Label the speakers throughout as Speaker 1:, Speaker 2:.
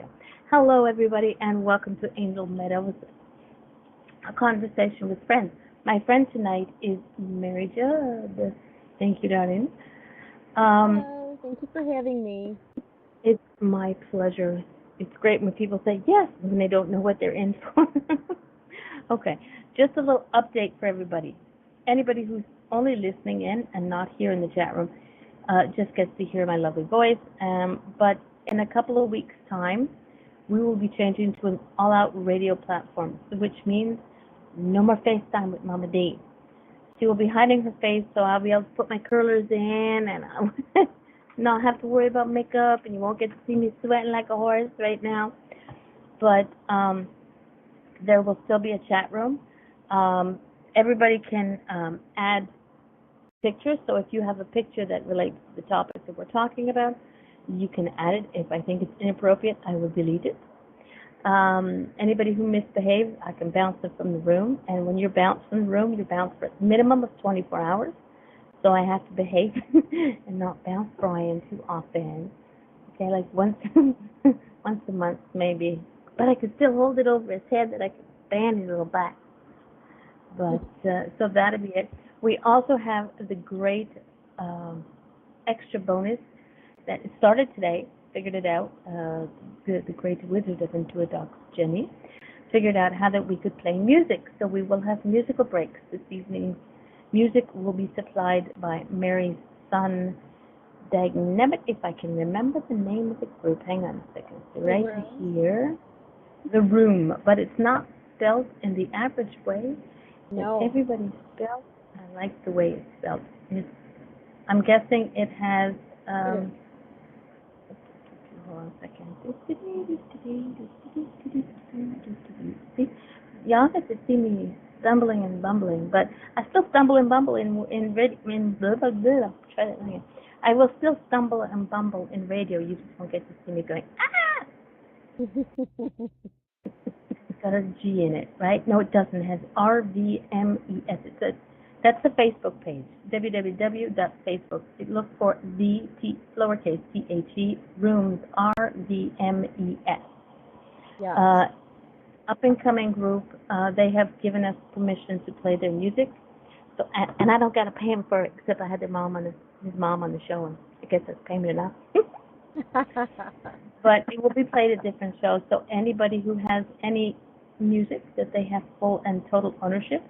Speaker 1: go. Hello, everybody, and welcome to Angel Meadows, a conversation with friends. My friend tonight is Mary Judd. Thank you, darling. Um,
Speaker 2: Hello, thank you for having me.
Speaker 1: it's my pleasure. It's great when people say yes when they don't know what they're in for. Okay, just a little update for everybody. Anybody who's only listening in and not here in the chat room just gets to hear my lovely voice. But in a couple of weeks' time, we will be changing to an all-out radio platform, which means no more FaceTime with Mama D. She will be hiding her face, so I'll be able to put my curlers in, and I'll not have to worry about makeup, and you won't get to see me sweating like a horse right now. But there will still be a chat room. Everybody can add pictures, so if you have a picture that relates to the topic that we're talking about, you can add it. If I think it's inappropriate, I will delete it. Anybody who misbehaves, I can bounce them from the room. And when you're bounced from the room, you're bounced for a minimum of 24 hours. So I have to behave and not bounce Brian too often. Okay, like once once a month maybe. But I could still hold it over his head that I could band his little back. But so that'll be it. We also have the great extra bonus that started today. Figured it out. The great wizard of IntuiTalks, Jenny, figured out how that we could play music. So we will have musical breaks this evening. Music will be supplied by Mary's son, Dynamic, if I can remember the name of the group. Hang on a second. Right here. The Room. But it's not spelled in the average way that everybody spells. I like the way it's spelled. I'm guessing it has... hold on a second. Y'all get to see me stumbling and bumbling, but I still stumble and bumble in blah, blah, blah. Try that again. I will still stumble and bumble in radio. You just won't get to see me going, ah! It's got a G in it, right? No, it doesn't. It has RVMES. That's the Facebook page, www.facebook. Look for the lowercase THE rooms RVMES.
Speaker 2: Yeah.
Speaker 1: Up and coming group. They have given us permission to play their music. So and I don't got to pay him for it, except I had his mom on the show, and I guess that's payment enough. But it will be played at different shows. So anybody who has any music that they have full and total ownership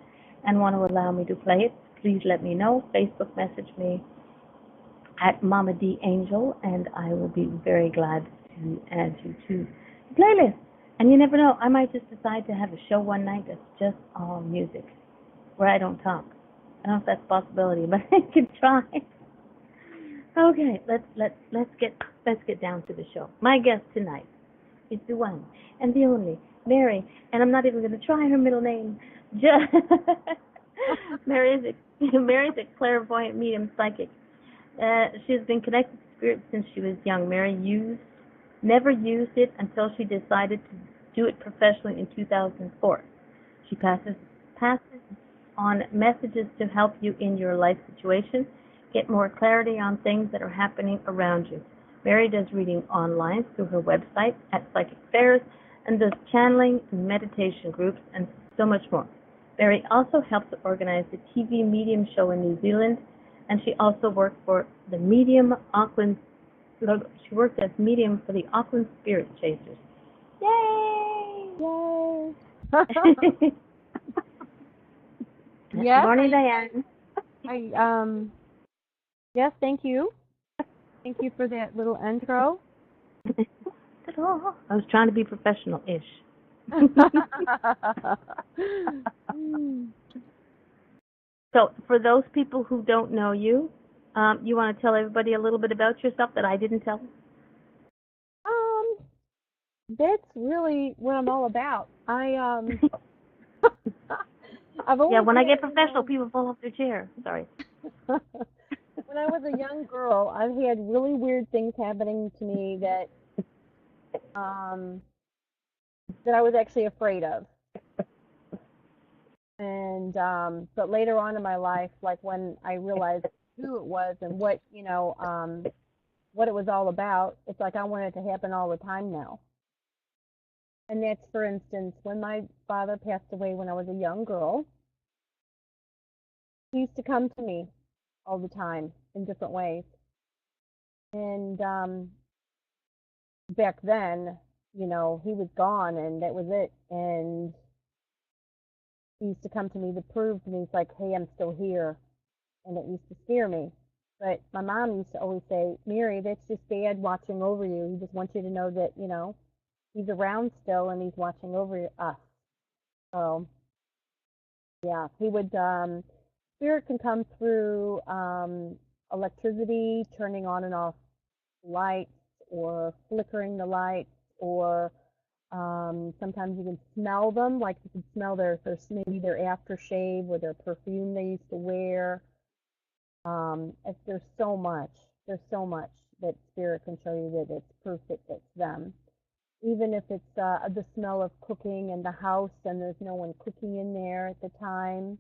Speaker 1: and want to allow me to play it, please let me know. Facebook message me at Mama D Angel, and I will be very glad to add you to the playlist. And you never know, I might just decide to have a show one night that's just all music, where I don't talk. I don't know if that's a possibility, but I can try. Okay, let's get down to the show. My guest tonight is the one and the only Mary, and I'm not even going to try her middle name. Mary's a clairvoyant medium psychic. She's been connected to spirit since she was young. Mary never used it until she decided to do it professionally in 2004. She passes on messages to help you in your life situation, get more clarity on things that are happening around you. Mary does reading online through her website at Psychic Fairs and does channeling and meditation groups and so much more. Mary also helps to organize the TV medium show in New Zealand, and she also worked for the medium Auckland. She worked as medium for the Auckland Spirit Chasers. Yay!
Speaker 2: Yay! Yes.
Speaker 1: Morning, Diane.
Speaker 2: Yes, thank you. Thank you for that little intro.
Speaker 1: I was trying to be professional-ish. So, for those people who don't know you, you want to tell everybody a little bit about yourself that I didn't tell?
Speaker 2: That's really what I'm all about.
Speaker 1: When I get professional, people fall off their chair. Sorry.
Speaker 2: When I was a young girl, I've had really weird things happening to me that I was actually afraid of. And but later on in my life, like when I realized who it was and what what it was all about, it's like I want it to happen all the time now. And that's, for instance, when my father passed away when I was a young girl, he used to come to me all the time in different ways. And back then, he was gone and that was it. And he used to come to me to prove to me, he's like, hey, I'm still here. And it used to scare me. But my mom used to always say, Mary, that's just Dad watching over you. He just wants you to know that, he's around still and he's watching over us. So, yeah, he would, spirit can come through electricity, turning on and off lights or flickering the lights, or sometimes you can smell them, like you can smell maybe their aftershave or their perfume they used to wear. There's so much that spirit can show you that it's proof that it's them. Even if it's the smell of cooking in the house and there's no one cooking in there at the time,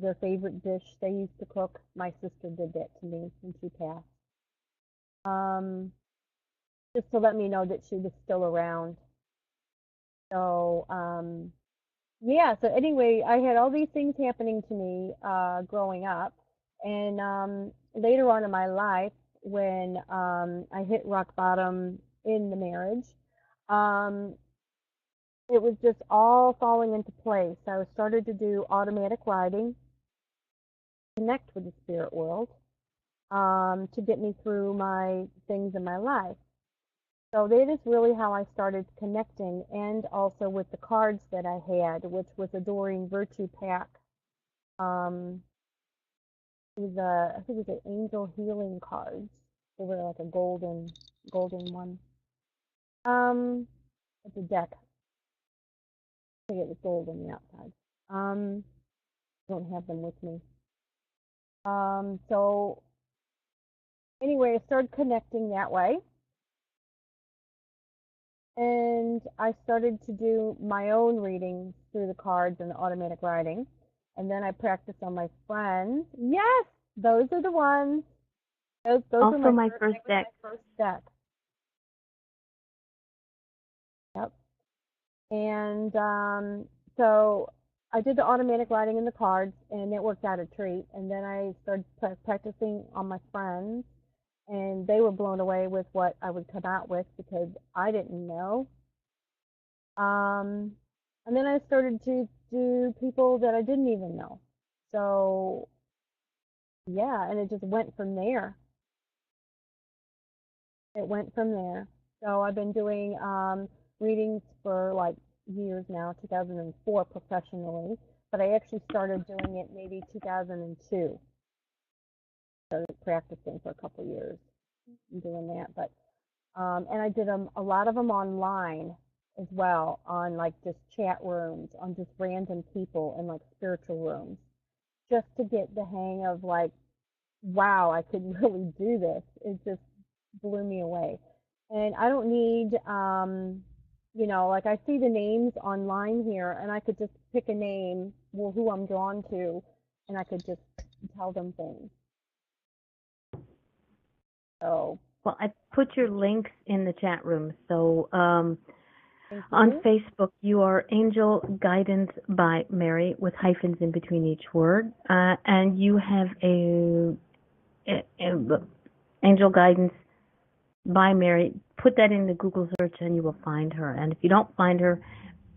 Speaker 2: their favorite dish they used to cook. My sister did that to me when she passed. Um, just to let me know that she was still around. So, yeah, so anyway, I had all these things happening to me growing up. And later on in my life, when I hit rock bottom in the marriage, um, it was just all falling into place. I started to do automatic writing, connect with the spirit world to get me through my things in my life. So that is really how I started connecting, and also with the cards that I had, which was a Doreen Virtue pack. Um, it was I think it was an angel healing cards. They were like a golden one. It's a deck. I think it was gold on the outside. I don't have them with me. So anyway, I started connecting that way, and I started to do my own readings through the cards and the automatic writing. And then I practiced on my friends. Yes, those are the ones. Those were
Speaker 1: Also,
Speaker 2: my
Speaker 1: my
Speaker 2: first.
Speaker 1: first
Speaker 2: That was
Speaker 1: deck.
Speaker 2: my first deck. Yep. And so I did the automatic writing in the cards, and it worked out a treat. And then I started practicing on my friends, and they were blown away with what I would come out with because I didn't know. Um, and then I started to do people that I didn't even know. So yeah, and it just went from there. It went from there. So I've been doing readings for like years now, 2004 professionally, but I actually started doing it maybe 2002. Started practicing for a couple of years and doing that, but and I did a lot of them online as well, on like just chat rooms, on just random people in like spiritual rooms, just to get the hang of like, wow, I could really do this. It just blew me away. And I don't need, like I see the names online here, and I could just pick a name, well, who I'm drawn to, and I could just tell them things. So,
Speaker 1: Well, I put your links in the chat room. So
Speaker 2: thank
Speaker 1: on
Speaker 2: you.
Speaker 1: Facebook, you are Angel Guidance by Mary with hyphens in between each word, and you have a Angel Guidance by Mary. Put that in the Google search, and you will find her. And if you don't find her,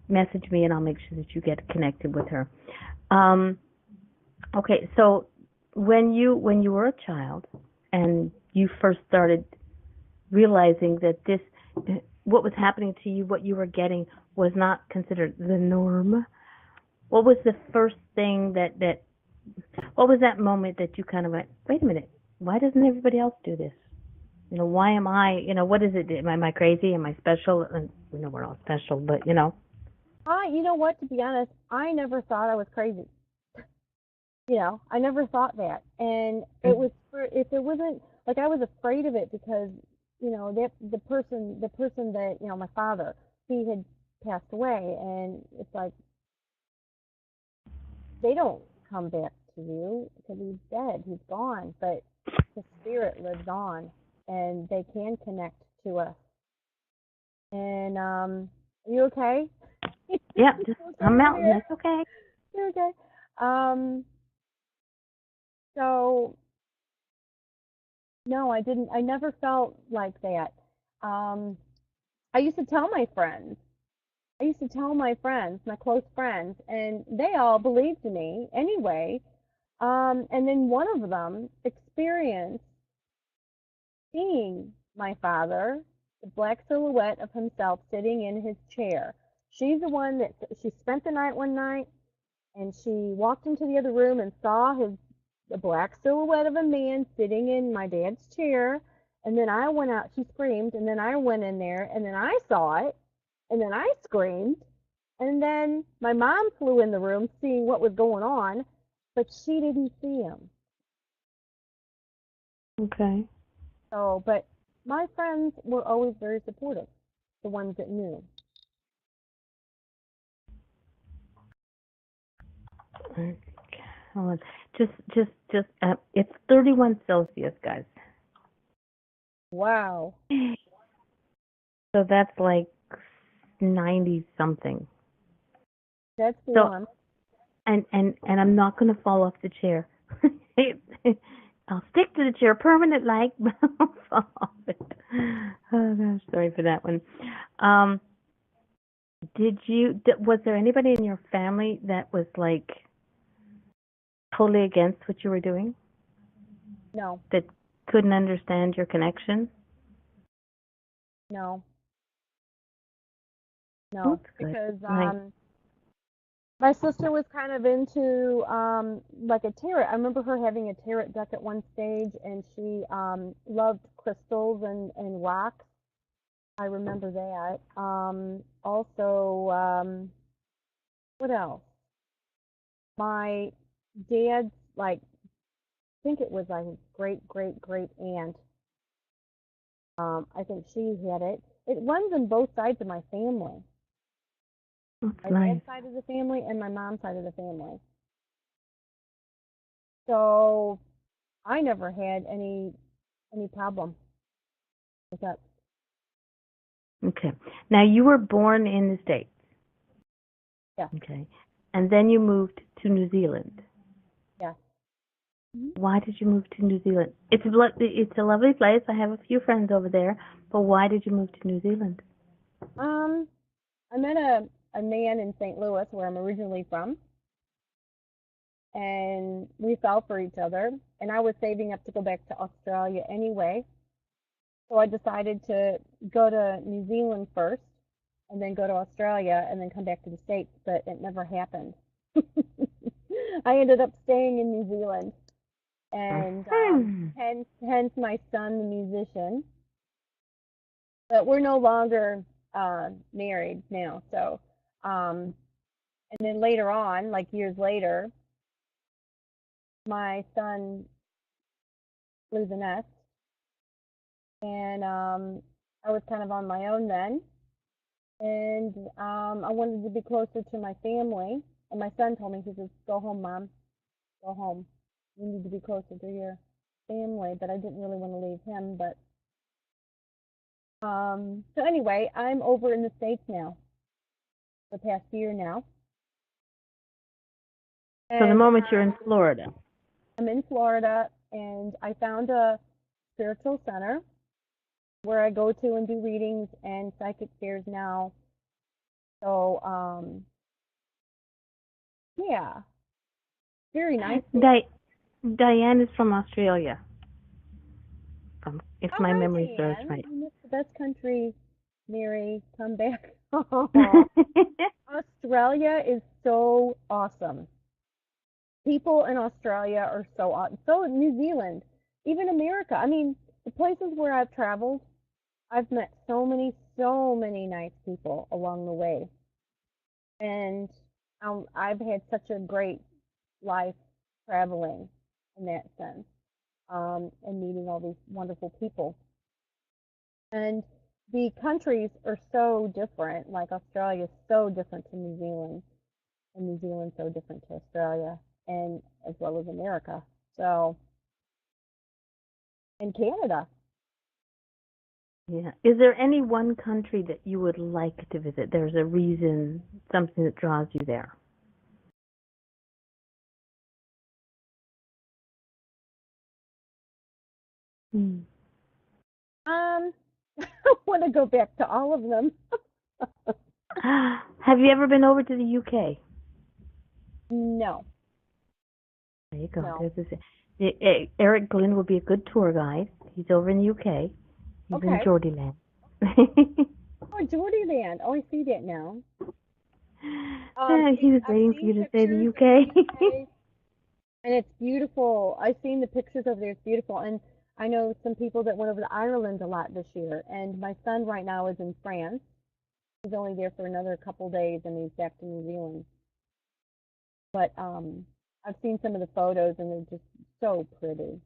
Speaker 1: message me, and I'll make sure that you get connected with her. Um, okay, so when you were a child and you first started realizing that what was happening to you, what you were getting, was not considered the norm, what was the first thing what was that moment that you kind of went, wait a minute, why doesn't everybody else do this? Why am I, what is it? Am I crazy? Am I special? And we know we're all special, but
Speaker 2: You know what? To be honest, I never thought I was crazy. I never thought that, and it was if it wasn't like I was afraid of it because that the person that my father, he had passed away, and it's like they don't come back to you because he's dead, he's gone, but the spirit lives on, and they can connect to us. And Are you okay?
Speaker 1: Yeah, just
Speaker 2: You okay
Speaker 1: I'm
Speaker 2: over
Speaker 1: mountain.
Speaker 2: there?
Speaker 1: That's okay.
Speaker 2: You okay? Um, so no, I didn't. I never felt like that. Um, I used to tell my friends. I used to tell my friends, my close friends, and they all believed me anyway. And then one of them experienced seeing my father, the black silhouette of himself sitting in his chair. She's the one that she spent the night one night, and she walked into the other room and saw the black silhouette of a man sitting in my dad's chair. And then I went out, she screamed, and then I went in there, and then I saw it, and then I screamed, and then my mom flew in the room seeing what was going on, but she didn't see him.
Speaker 1: Okay.
Speaker 2: So, but my friends were always very supportive, the ones that knew.
Speaker 1: Okay. Hold on. Just. It's 31 Celsius, guys.
Speaker 2: Wow.
Speaker 1: So that's like 90 something.
Speaker 2: That's
Speaker 1: So
Speaker 2: warm.
Speaker 1: and I'm not gonna fall off the chair. I'll stick to the chair permanent like, but I'll fall off it. Oh gosh, sorry for that one. Um, was there anybody in your family that was like totally against what you were doing?
Speaker 2: No,
Speaker 1: That couldn't understand your connection?
Speaker 2: no,
Speaker 1: Oh,
Speaker 2: no,
Speaker 1: that's good.
Speaker 2: because
Speaker 1: Like,
Speaker 2: my sister was kind of into like a tarot. I remember her having a tarot deck at one stage, and she loved crystals and rocks. I remember that. Also, what else? My dad's like, I think it was like his great aunt. I think she had it. It runs on both sides of my family,
Speaker 1: that's
Speaker 2: my
Speaker 1: nice.
Speaker 2: dad's side of the family and my mom's side of the family. So I never had any problem with that.
Speaker 1: Okay. Now you were born in the States.
Speaker 2: Yeah,
Speaker 1: Okay. And then you moved to New Zealand.
Speaker 2: yeah. Mhm.
Speaker 1: Why did you move to New Zealand? It's a lovely place. I have a few friends over there, but why did you move to New Zealand?
Speaker 2: Um, I met a man in St. Louis, where I'm originally from, and we fell for each other. And I was saving up to go back to Australia anyway, so I decided to go to New Zealand first, and then go to Australia, and then come back to the States. But it never happened. I ended up staying in New Zealand, and
Speaker 1: Hmm.
Speaker 2: hence my son, the musician. But we're no longer married now. So, and then later on, like years later, my son flew the nest, and I was kind of on my own then, and I wanted to be closer to my family. And my son told me, he says, "Go home, mom. Go home. You need to be closer to your family." But I didn't really want to leave him. But so anyway, I'm over in the States now, the past year now,
Speaker 1: So the
Speaker 2: and
Speaker 1: moment you're in Florida.
Speaker 2: I'm in Florida, and I found a spiritual center where I go to and do readings and psychic fairs now. So, yeah, very nice there.
Speaker 1: Diane is from Australia, if
Speaker 2: Oh,
Speaker 1: my
Speaker 2: hi,
Speaker 1: memory serves
Speaker 2: Diane.
Speaker 1: right.
Speaker 2: You missed the best country, Mary. Come back. Aw. Australia is so awesome. People in Australia are so awesome. So New Zealand, even America. I mean, the places where I've traveled, I've met so many nice people along the way. And I've had such a great life traveling in that sense, and meeting all these wonderful people. And the countries are so different. Like Australia is so different to New Zealand, and New Zealand so different to Australia, and as well as America. So, and Canada.
Speaker 1: Yeah. Is there any one country that you would like to visit? There's a reason, something that draws you there. Hmm.
Speaker 2: Um, I want to go back to all of them.
Speaker 1: Have you ever been over to the UK?
Speaker 2: No,
Speaker 1: There you go.
Speaker 2: no.
Speaker 1: There's this. Eric Glynn will be a good tour guide. He's over in the UK. He's in
Speaker 2: Okay.
Speaker 1: Geordieland.
Speaker 2: Oh, Jordyland. Oh, I see that now.
Speaker 1: Yeah, he was
Speaker 2: I've
Speaker 1: waiting for
Speaker 2: seen
Speaker 1: you to say the
Speaker 2: pictures of the
Speaker 1: UK.
Speaker 2: UK, and it's beautiful. I've seen the pictures over there. It's beautiful, and I know some people that went over to Ireland a lot this year. And my son right now is in France. He's only there for another couple days, and he's back to New Zealand. But I've seen some of the photos, and they're just so pretty.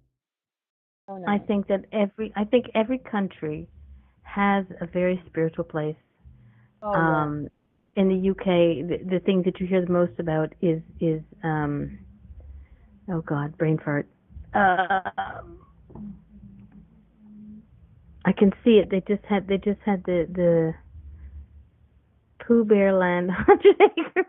Speaker 2: So
Speaker 1: I
Speaker 2: nice.
Speaker 1: think that every country has a very spiritual place.
Speaker 2: Oh yeah.
Speaker 1: Um, in the UK, the thing that you hear the most about is oh God, brain fart. Uh, I can see it. They just had the Pooh Bear Land 100 Acre.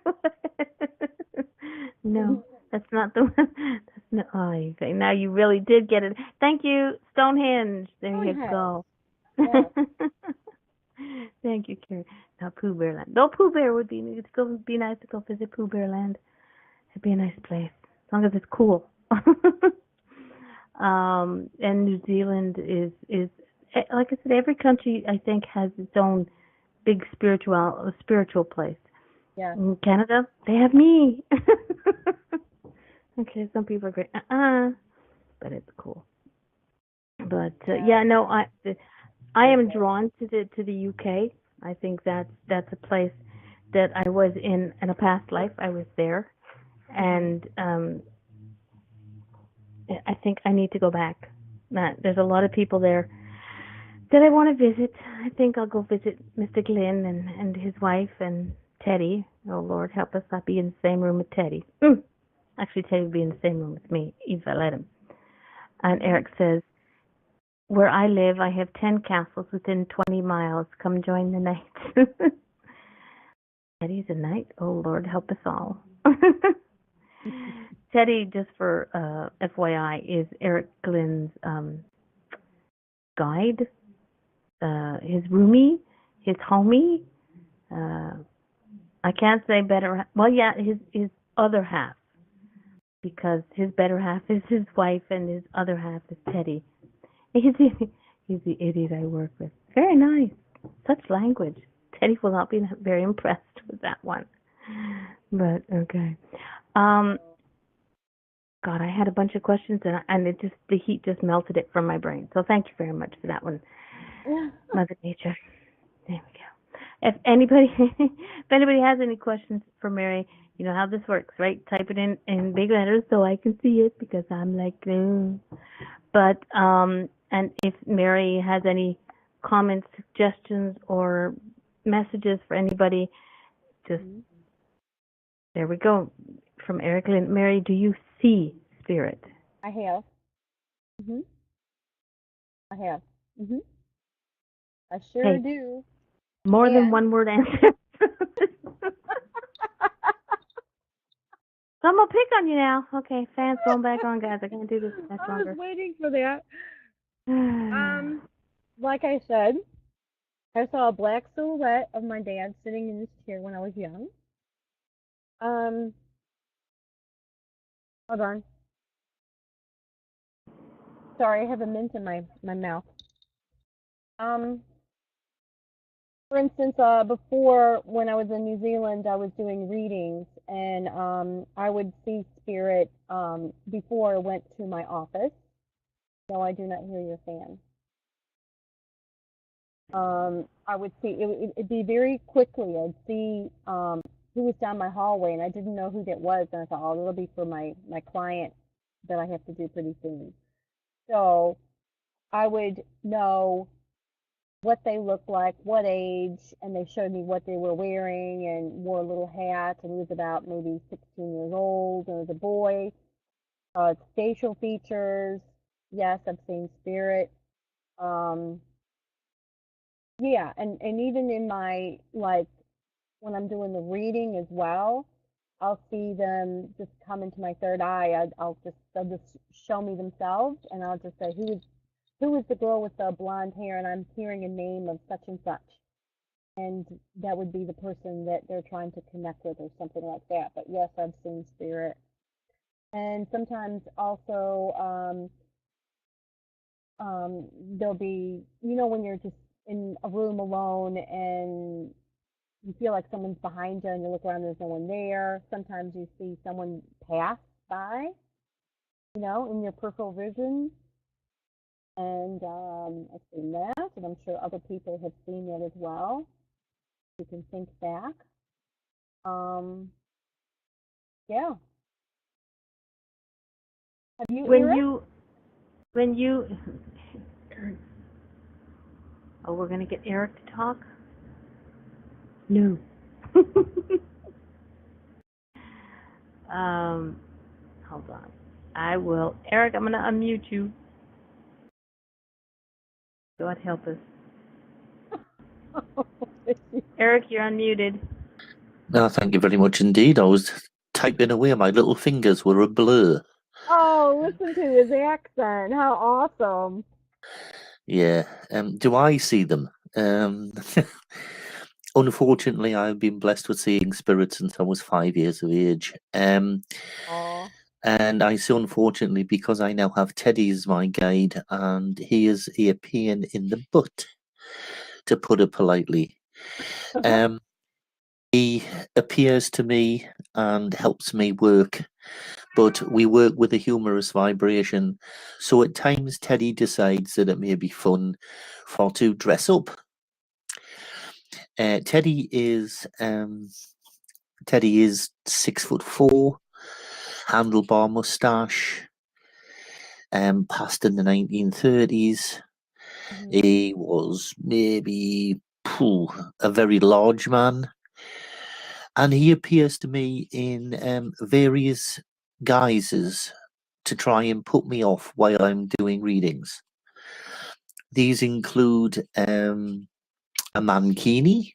Speaker 1: No, that's not the one. That's no. Oh, okay. Now you really did get it. Thank you, Stonehenge. There you
Speaker 2: Stonehenge.
Speaker 1: go.
Speaker 2: Yes.
Speaker 1: Thank you, Karen. Now Pooh Bear Land. No, Pooh Bear would be nice to go visit Pooh Bear Land. It'd be a nice place as long as it's cool. And New Zealand is like I said, every country I think has its own big spiritual place.
Speaker 2: Yes.
Speaker 1: In Canada, they have me. Okay, some people are great, but it's cool. But
Speaker 2: Yeah.
Speaker 1: yeah, no, I am
Speaker 2: Beautiful.
Speaker 1: drawn to the UK. I think that's a place that I was in a past life. I was there,
Speaker 2: Mhm.
Speaker 1: and I think I need to go back. There's a lot of people there that I want to visit. I think I'll go visit Mr. Glynn and his wife and Teddy. Oh Lord, help us not be in the same room with Teddy. Actually, Teddy would be in the same room with me if I let him. And
Speaker 2: Mhm.
Speaker 1: Eric says, "Where I live, I have 10 castles within 20 miles. Come join the knights." Teddy's a knight. Oh Lord, help us all. Teddy, just for FYI, is Eric Glynn's guide, his roomie, his homie. Uh, I can't say better. Well, yeah, his other half, because his better half is his wife, and his other half is Teddy. He's the, he's the idiot I work with. Very nice. Such language. Teddy will not be very impressed with that one. But okay. Um, God, I had a bunch of questions, and it just the heat just melted it from my brain. So thank you very much for that one, Mother Nature. There we go. If anybody has any questions for Mary, you know how this works, right? Type it in big letters so I can see it because I'm like, no. But and if Mary has any comments, suggestions, or messages for anybody, just
Speaker 2: Mhm.
Speaker 1: there we go. From Eric Lynn. Mary, do you see spirit?
Speaker 2: I have. Mhm. I have. Mhm. I sure
Speaker 1: Hey,
Speaker 2: do.
Speaker 1: more than
Speaker 2: And
Speaker 1: one word answer. So I'm gonna pick on you now. Okay, fans going back on, guys. I can't do this much
Speaker 2: I was
Speaker 1: longer.
Speaker 2: waiting for that. Um, like I said, I saw a black silhouette of my dad sitting in his chair when I was young. Um, hold on. Sorry, I have a mint in my mouth. Um, for instance, before when I was in New Zealand, I was doing readings, and I would see spirit before I went to my office. No, I do not hear your fan. I would see it'd be very quickly. I'd see who was down my hallway, and I didn't know who that was, and I thought, oh, it'll be for my client that I have to do pretty soon. So I would know what they looked like, what age, and they showed me what they were wearing and wore a little hat, and he was about maybe 16 years old, and it was a boy. Facial features, yes, I've seen spirit. Um, Yeah, and even in my, like, when I'm doing the reading as well, I'll see them just come into my third eye. They'll just show me themselves, and I'll just say, who is the girl with the blonde hair? And I'm hearing a name of such and such, and that would be the person that they're trying to connect with, or something like that. But yes, I've seen spirit, and sometimes also, there'll be, when you're just in a room alone and you feel like someone's behind you and you look around, there's no one there. Sometimes you see someone pass by, in your peripheral vision. And I've seen that, and I'm sure other people have seen that as well. You can think back. Um, yeah. Have you,
Speaker 1: When
Speaker 2: Eric?
Speaker 1: you, oh, we're gonna get Eric to talk? No. um, hold on. I will. Eric, I'm gonna unmute you. God help us. Eric, you're unmuted.
Speaker 3: No, thank you very much indeed. I was typing away. My little fingers were a blur.
Speaker 2: Oh, listen to his accent. How awesome.
Speaker 3: Yeah. Do I see them? Unfortunately, I've been blessed with seeing spirits since I was 5 years of age.
Speaker 2: Oh.
Speaker 3: And I say unfortunately because I now have Teddy as my guide, and he is a pain in the butt, to put it politely. He appears to me and helps me work, but we work with a humorous vibration. So at times Teddy decides that it may be fun to dress up. Teddy is 6'4", handlebar mustache, passed in the 1930s.
Speaker 2: Mhm.
Speaker 3: He was maybe a very large man, and he appears to me in various guises to try and put me off while I'm doing readings. These include a mankini,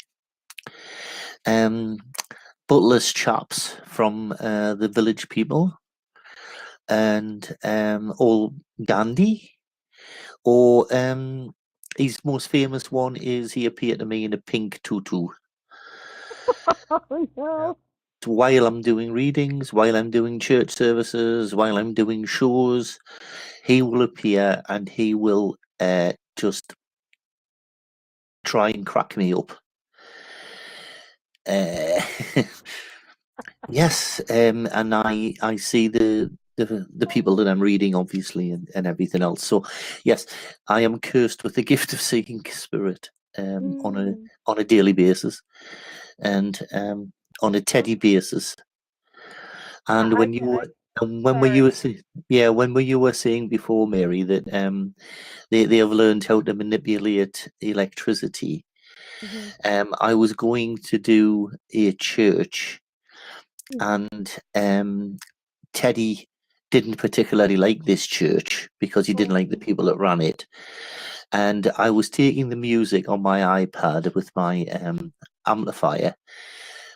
Speaker 3: butler's chaps from the village people, and all Gandhi, or his most famous one is he appeared to me in a pink tutu.
Speaker 2: Oh no.
Speaker 3: While I'm doing readings, while I'm doing church services, while I'm doing shows, he will appear and he will just try and crack me up. Yes, and I see the people that I'm reading, obviously, and everything else. So, yes, I am cursed with the gift of seeing spirit
Speaker 2: Mm.
Speaker 3: on a daily basis, and on a Teddy basis. And
Speaker 2: I
Speaker 3: when you
Speaker 2: get
Speaker 3: were
Speaker 2: it.
Speaker 3: when were you
Speaker 2: Sorry.
Speaker 3: were when were you saying before, Mary, that they have learned how to manipulate electricity.
Speaker 2: Mhm.
Speaker 3: I was going to do a church,
Speaker 2: Mm.
Speaker 3: and Teddy didn't particularly like this church because he didn't like the
Speaker 2: Oh.
Speaker 3: people that ran it. And I was taking the music on my iPad with my amplifier,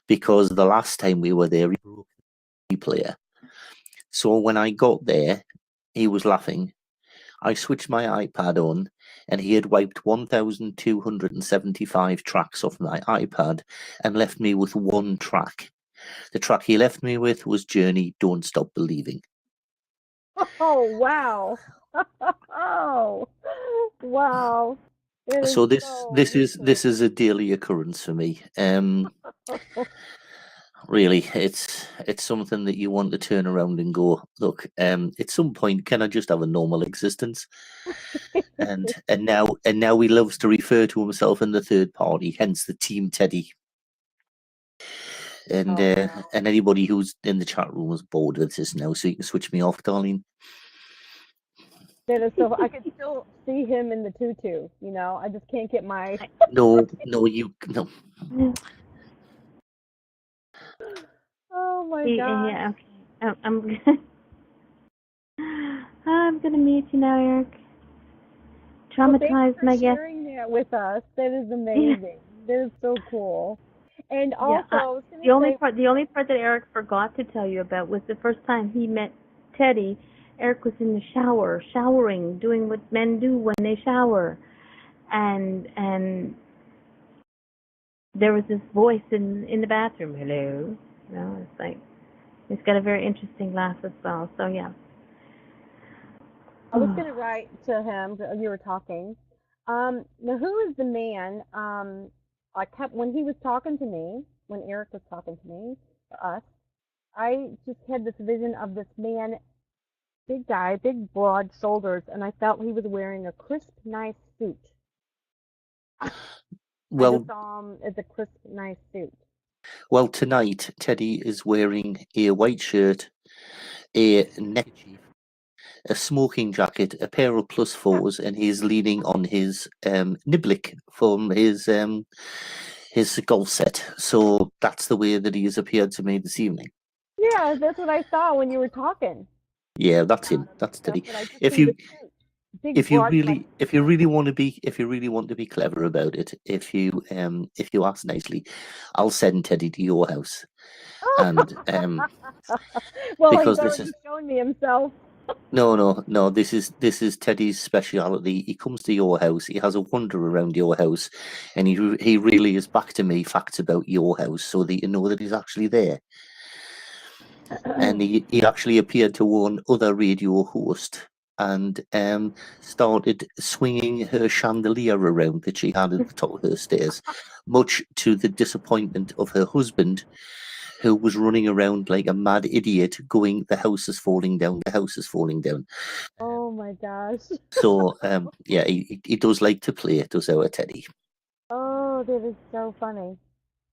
Speaker 3: because the last time we were there, he broke the player. So when I got there, he was laughing. I switched my iPad on, and he had wiped 1,275 tracks off my iPad and left me with one track. The track he left me with was Journey, Don't Stop Believing.
Speaker 2: Oh, wow. Oh, wow. It is
Speaker 3: So this
Speaker 2: so
Speaker 3: this is this is a daily occurrence for me. Really, it's something that you want to turn around and go, look, at some point, can I just have a normal existence? And now he loves to refer to himself in the third party, hence the Team Teddy. And
Speaker 2: Oh, wow.
Speaker 3: and anybody who's in the chat room is bored with this now, so you can switch me off, darling.
Speaker 2: That is so. I could still see him in the tutu. I just can't get my.
Speaker 3: No.
Speaker 2: Oh my gosh.
Speaker 1: Yeah, okay. I'm gonna I'm gonna mute you now, Eric.
Speaker 2: Well, thanks
Speaker 1: Traumatized
Speaker 2: for
Speaker 1: my guest.
Speaker 2: sharing that that with us. That is amazing. That is so cool. And
Speaker 1: Yeah,
Speaker 2: also, I was going
Speaker 1: the
Speaker 2: to
Speaker 1: only
Speaker 2: say,
Speaker 1: part, the only part that Eric forgot to tell you about was the first time he met Teddy. Eric was in the shower, showering, doing what men do when they shower, and there was this voice in the bathroom. Hello, you know, it's like he's got a very interesting laugh as well. So yeah.
Speaker 2: I was going to write to him. You were talking. Now, who is the man? I kept when he was talking to me, when Eric was talking to me, to us. I just had this vision of this man, big guy, big broad shoulders, and I felt he was wearing a crisp, nice suit. I
Speaker 3: Well,
Speaker 2: just saw him as a crisp, nice suit.
Speaker 3: well, tonight Teddy is wearing a white shirt, a neckerchief, a smoking jacket, a pair of plus fours, and he's leaning on his niblick from his golf set. So that's the way that he has appeared to me this evening.
Speaker 2: Yeah, that's what I saw when you were talking
Speaker 3: Yeah, that's him.
Speaker 2: about him and
Speaker 3: That's
Speaker 2: stuff.
Speaker 3: Teddy.
Speaker 2: But I just
Speaker 3: If
Speaker 2: see the
Speaker 3: you
Speaker 2: suit, big broad shoulders.
Speaker 3: if you really want to be clever about it, if you ask nicely, I'll send Teddy to your house, and
Speaker 2: Well, he's
Speaker 3: because this
Speaker 2: already
Speaker 3: is
Speaker 2: shown me himself.
Speaker 3: no, this is Teddy's speciality. He comes to your house, he has a wander around your house, and he really is back to me facts about your house so that you know that he's actually there. And he actually appeared to one other radio host and started swinging her chandelier around that she had at the top of her stairs, much to the disappointment of her husband, who was running around like a mad idiot going, "The house is falling down, the house is falling down."
Speaker 2: Oh my gosh.
Speaker 3: So yeah, he does like to play, does our Teddy.
Speaker 2: Oh, that is so funny.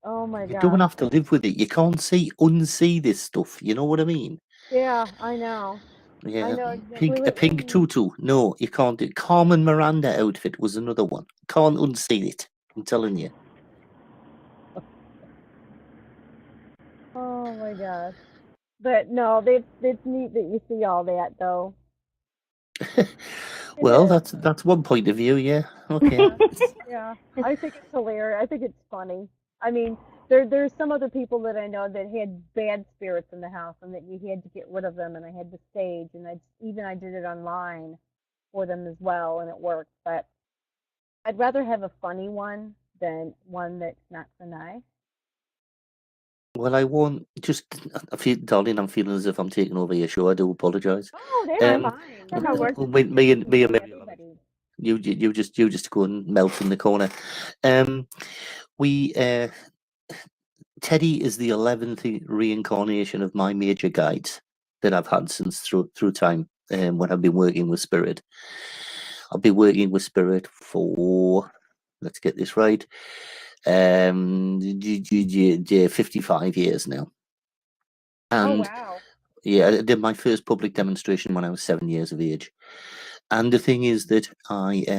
Speaker 2: Oh my
Speaker 3: You don't
Speaker 2: gosh.
Speaker 3: have to live with it. You can't unsee this stuff. You know what I mean?
Speaker 2: Yeah, I know. I
Speaker 3: Yeah,
Speaker 2: know exactly
Speaker 3: a
Speaker 2: what you
Speaker 3: pink
Speaker 2: mean.
Speaker 3: tutu. No, you can't do. Carmen Miranda outfit was another one. Can't unsee it. I'm telling you.
Speaker 2: Oh my gosh. But no, it's neat that you see all that though. It
Speaker 3: Well,
Speaker 2: is.
Speaker 3: that's one point of view. Yeah. Okay.
Speaker 2: Yeah. Yeah. I think it's hilarious. I think it's funny. I mean, there's some other people that I know that had bad spirits in the house and that you had to get rid of them and I had to stage and I did it online for them as well and it worked. But I'd rather have a funny one than one that's not so nice.
Speaker 3: Well, I won't just. I feel, darling, I'm feeling as if I'm taking over your show. I do apologise.
Speaker 2: Oh, that's
Speaker 1: Fine.
Speaker 2: fine.
Speaker 1: That's how it works.
Speaker 3: Me and Mary,
Speaker 2: Everybody.
Speaker 3: you just go and melt in the corner. We Teddy is the 11th reincarnation of my major guides that I've had since through time. When I've been working with Spirit, I've been working with Spirit for, let's get this right, 55 years now.
Speaker 2: Oh,
Speaker 3: And
Speaker 2: wow.
Speaker 3: yeah, I did my first public demonstration when I was 7 years of age. And the thing is that I've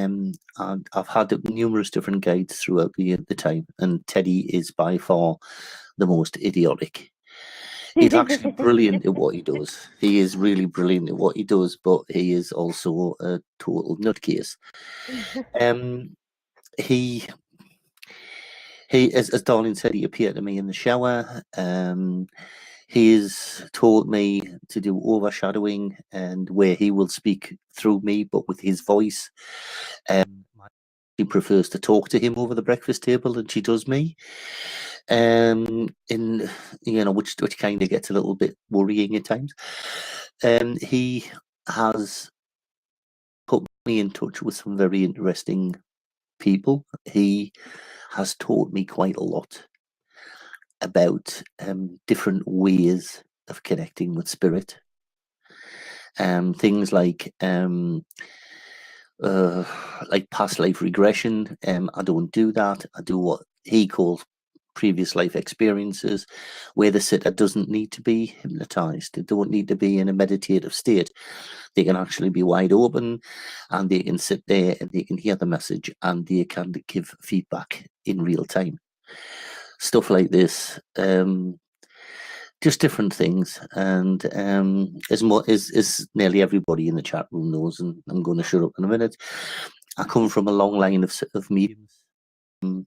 Speaker 3: had numerous different guides throughout the time, and Teddy is by far the most idiotic. He's actually brilliant at what he does. He is really brilliant at what he does, but he is also a total nutcase. Um, he as Darlene said, he appeared to me in the shower. He has taught me to do overshadowing, and where he will speak through me, but with his voice. She prefers to talk to him over the breakfast table than she does me. In which kind of gets a little bit worrying at times. He has put me in touch with some very interesting people. He has taught me quite a lot about different ways of connecting with spirit. Things like past life regression. I don't do that. I do what he calls previous life experiences, where the sitter doesn't need to be hypnotized. They don't need to be in a meditative state. They can actually be wide open, and they can sit there and they can hear the message and they can give feedback in real time. Stuff like this. Just different things, and as nearly everybody in the chat room knows, and I'm going to shut up in a minute. I come from a long line of mediums.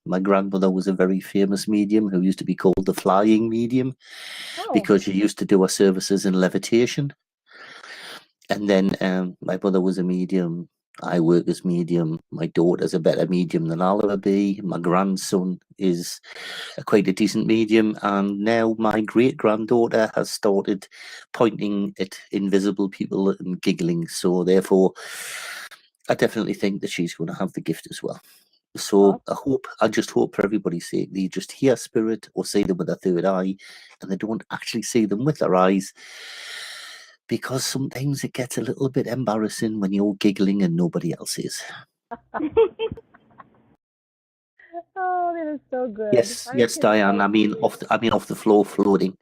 Speaker 3: My grandmother was a very famous medium who used to be called the flying medium because she used to do her services in levitation. And then my brother was a medium. I work as medium. My daughter's a better medium than I'll ever be. My grandson is quite a decent medium. And now my great granddaughter has started pointing at invisible people and giggling. So therefore, I definitely think that she's going to have the gift as well. So I just hope for everybody's sake, they just hear spirit or see them with their third eye, and they don't actually see them with their eyes, because sometimes it gets a little bit embarrassing when you're giggling and nobody else is.
Speaker 2: Oh, that is so good.
Speaker 3: Yes, Diane. I mean, off the floor, floating.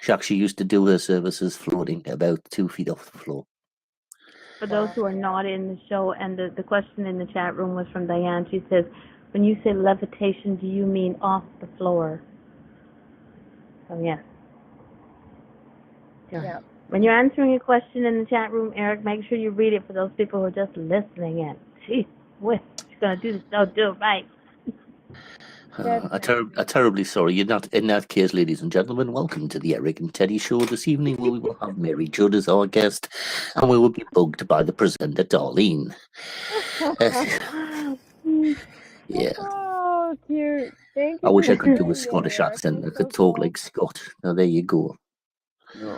Speaker 3: She actually used to do her services floating about 2 feet off the floor.
Speaker 1: For those who are not in the show, and the question in the chat room was from Diane. She says, when you say levitation, do you mean off the floor? So, yes.
Speaker 2: Yeah.
Speaker 1: When you're answering a question in the chat room, Eric, make sure you read it for those people who are just listening in. Jeez, what? She's going to do this. Don't do it right.
Speaker 3: I'm terribly sorry. You're not, in that case, ladies and gentlemen, welcome to the Eric and Teddy show this evening, where we will have Mary Judd as our guest, and we will be bugged by the presenter, Darlene. Yeah.
Speaker 2: Oh, cute. Thank you.
Speaker 3: I wish I could do a
Speaker 2: that,
Speaker 3: Scottish
Speaker 2: Eric.
Speaker 3: accent. I
Speaker 2: That's
Speaker 3: could
Speaker 2: so
Speaker 3: talk
Speaker 2: cool.
Speaker 3: like Scott. Now, there you go.
Speaker 2: No,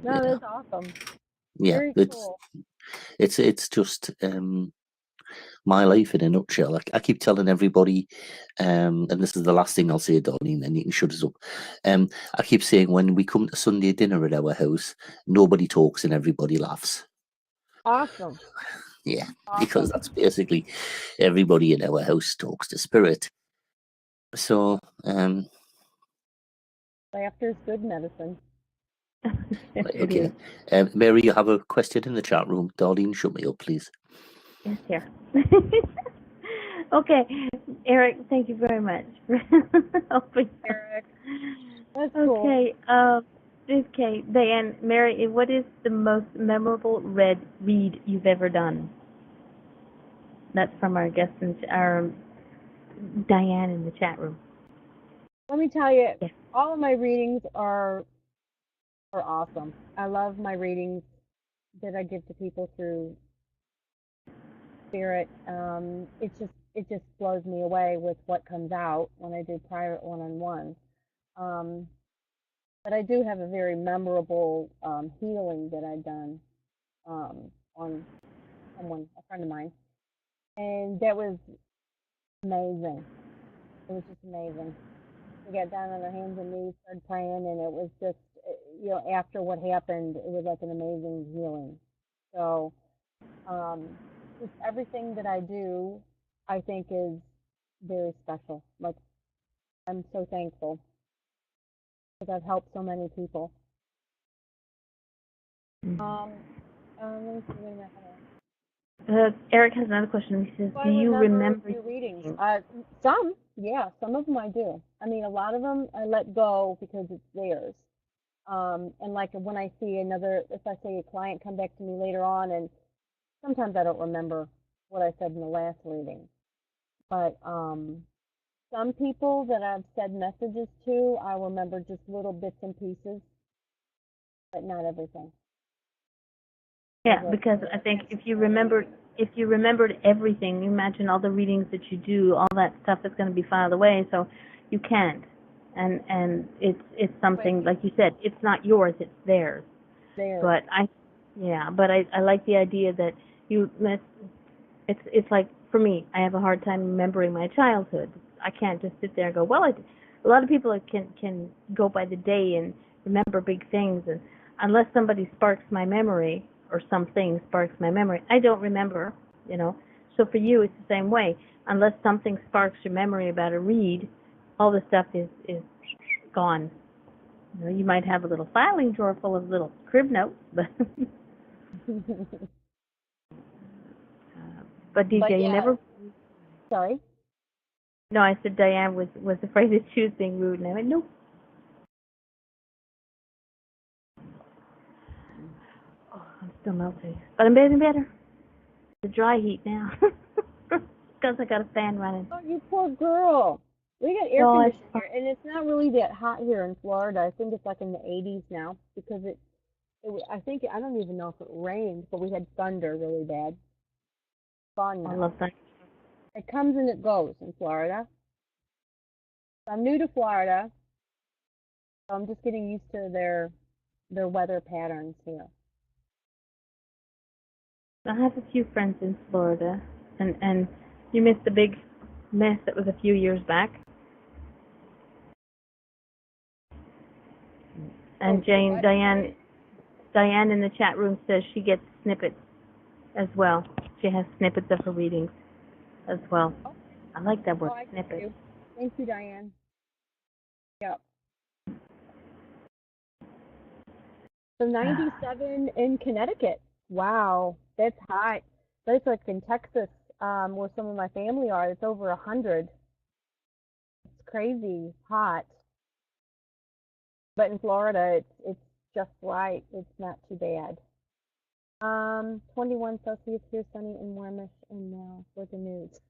Speaker 2: that's awesome.
Speaker 3: Yeah,
Speaker 2: Very cool.
Speaker 3: it's just my life in a nutshell. I keep telling everybody, and this is the last thing I'll say, Darlene, and you can shut us up. I keep saying, when we come to Sunday dinner at our house, nobody talks and everybody laughs.
Speaker 2: Awesome.
Speaker 3: Yeah, because that's basically everybody in our house talks to spirit. So,
Speaker 2: laughter's good medicine.
Speaker 3: okay. Mary, you have a question in the chat room. Darlene, shut me up, please.
Speaker 1: Yes, here. Okay, Eric, thank you very much for helping.
Speaker 2: Eric, that's cool.
Speaker 1: Okay, okay, Diane, Mary, what is the most memorable read you've ever done? That's from our guest, our Diane in the chat room.
Speaker 2: Let me tell you, all of my readings are awesome. I love my readings that I give to people through spirit. It just blows me away with what comes out when I do private one-on-one. But I do have a very memorable healing that I've done on someone, a friend of mine, and that was amazing. It was just amazing. We got down on our hands and knees, started praying, and it was just, after what happened, it was like an amazing healing. So, just everything that I do, I think is very special. Like, I'm so thankful because I've helped so many people. Let me see, wait a minute.
Speaker 1: Eric has another question. He says, do you remember
Speaker 2: your readings? Some, yeah, some of them I do. I mean, a lot of them I let go because it's theirs. And like when I see if I see a client come back to me later on, and sometimes I don't remember what I said in the last reading, but some people that I've said messages to, I remember just little bits and pieces, but not everything.
Speaker 1: Yeah, because I think if you remembered everything, you imagine all the readings that you do, all that stuff is going to be filed away, so you can't. And it's something, like you said, it's not yours, it's theirs. But I like the idea that it's like, for me, I have a hard time remembering my childhood. I can't just sit there and go, well, a lot of people can go by the day and remember big things, and unless somebody sparks my memory or something sparks my memory, I don't remember, So for you, it's the same way. Unless something sparks your memory about a read, all the stuff is gone. You might have a little filing drawer full of little crib notes, but but DJ, you never.
Speaker 2: Sorry.
Speaker 1: No, I said Diane was afraid that she was being rude, and I went, nope. Oh, I'm still melting, but I'm getting better. the dry heat now. Because I got a fan running.
Speaker 2: Oh, you poor girl. We got air
Speaker 1: No, it's
Speaker 2: conditioning here, and it's not really that hot here in Florida. I think it's like in the 80s now because I think, I don't even know if it rained, but we had thunder really bad. Gone
Speaker 1: I
Speaker 2: now.
Speaker 1: love that.
Speaker 2: It comes and it goes in Florida. I'm new to Florida, so I'm just getting used to their weather patterns here.
Speaker 1: I have a few friends in Florida, and you missed the big mess that was a few years back. And Diane in the chat room says she gets snippets as well. She has snippets of her readings as well. I like that word, snippet.
Speaker 2: Thank you, Diane. Yep. So 97 in Connecticut. Wow, that's hot. That's like in Texas, where some of my family are. It's over 100. It's crazy hot. But in Florida, it's just right. It's not too bad. 21 Celsius here, sunny and warmish, and now for the news.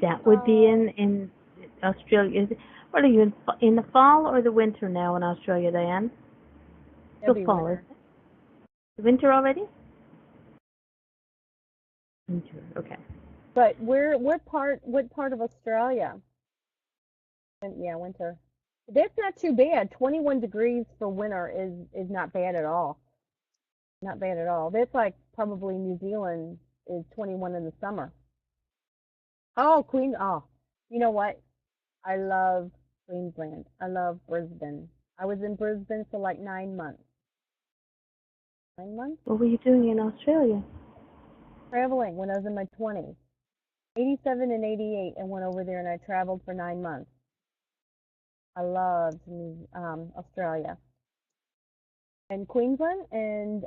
Speaker 1: That would be in Australia. What are you in the fall or the winter now in Australia, Diane? Still fall, is it? Winter already? Winter, okay.
Speaker 2: But what part of Australia? Yeah, winter. That's not too bad. 21 degrees for winter is not bad at all. Not bad at all. That's like probably New Zealand is 21 in the summer. Oh, you know what? I love Queensland. I love Brisbane. I was in Brisbane for like 9 months. 9 months?
Speaker 1: What were you doing in Australia?
Speaker 2: Traveling when I was in my 20s. 87 and 88, I went over there and I traveled for 9 months. I loved Australia. And Queensland and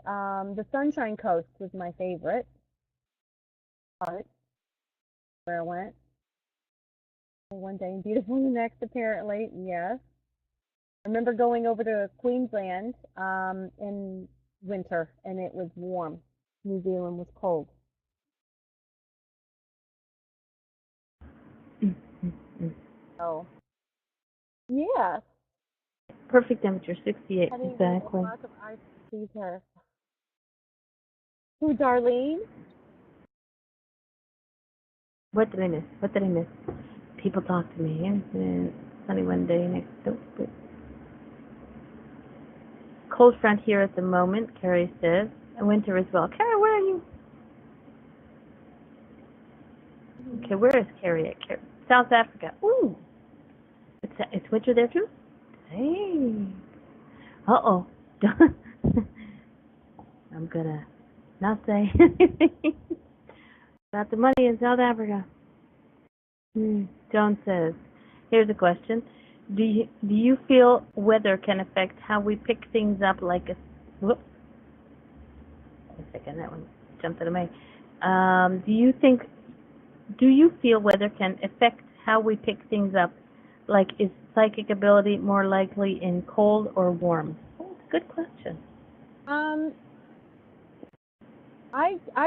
Speaker 2: the Sunshine Coast was my favorite part where I went. One day and beautiful the next, apparently. Yes. I remember going over to Queensland in winter and it was warm. New Zealand was cold. Oh, yes.
Speaker 1: Perfect temperature, 68 exactly.
Speaker 2: Lots of ice to see her. Who, Darlene?
Speaker 1: What did I miss? What did I miss? People talk to me. And sunny one day next to cold front here at the moment, Carrie says. And winter as well. Carrie, where are you? Okay, where is Carrie at? South Africa. Ooh. It's winter there too? Hey. Uh-oh. I'm gonna not say anything about the money in South Africa. Joan says, here's a question. Do you feel weather can affect how we pick things up like a... Whoops. Wait a second, that one jumped out of my... Do you feel weather can affect how we pick things up? Like, is psychic ability more likely in cold or warm? Oh, it's a good question.
Speaker 2: I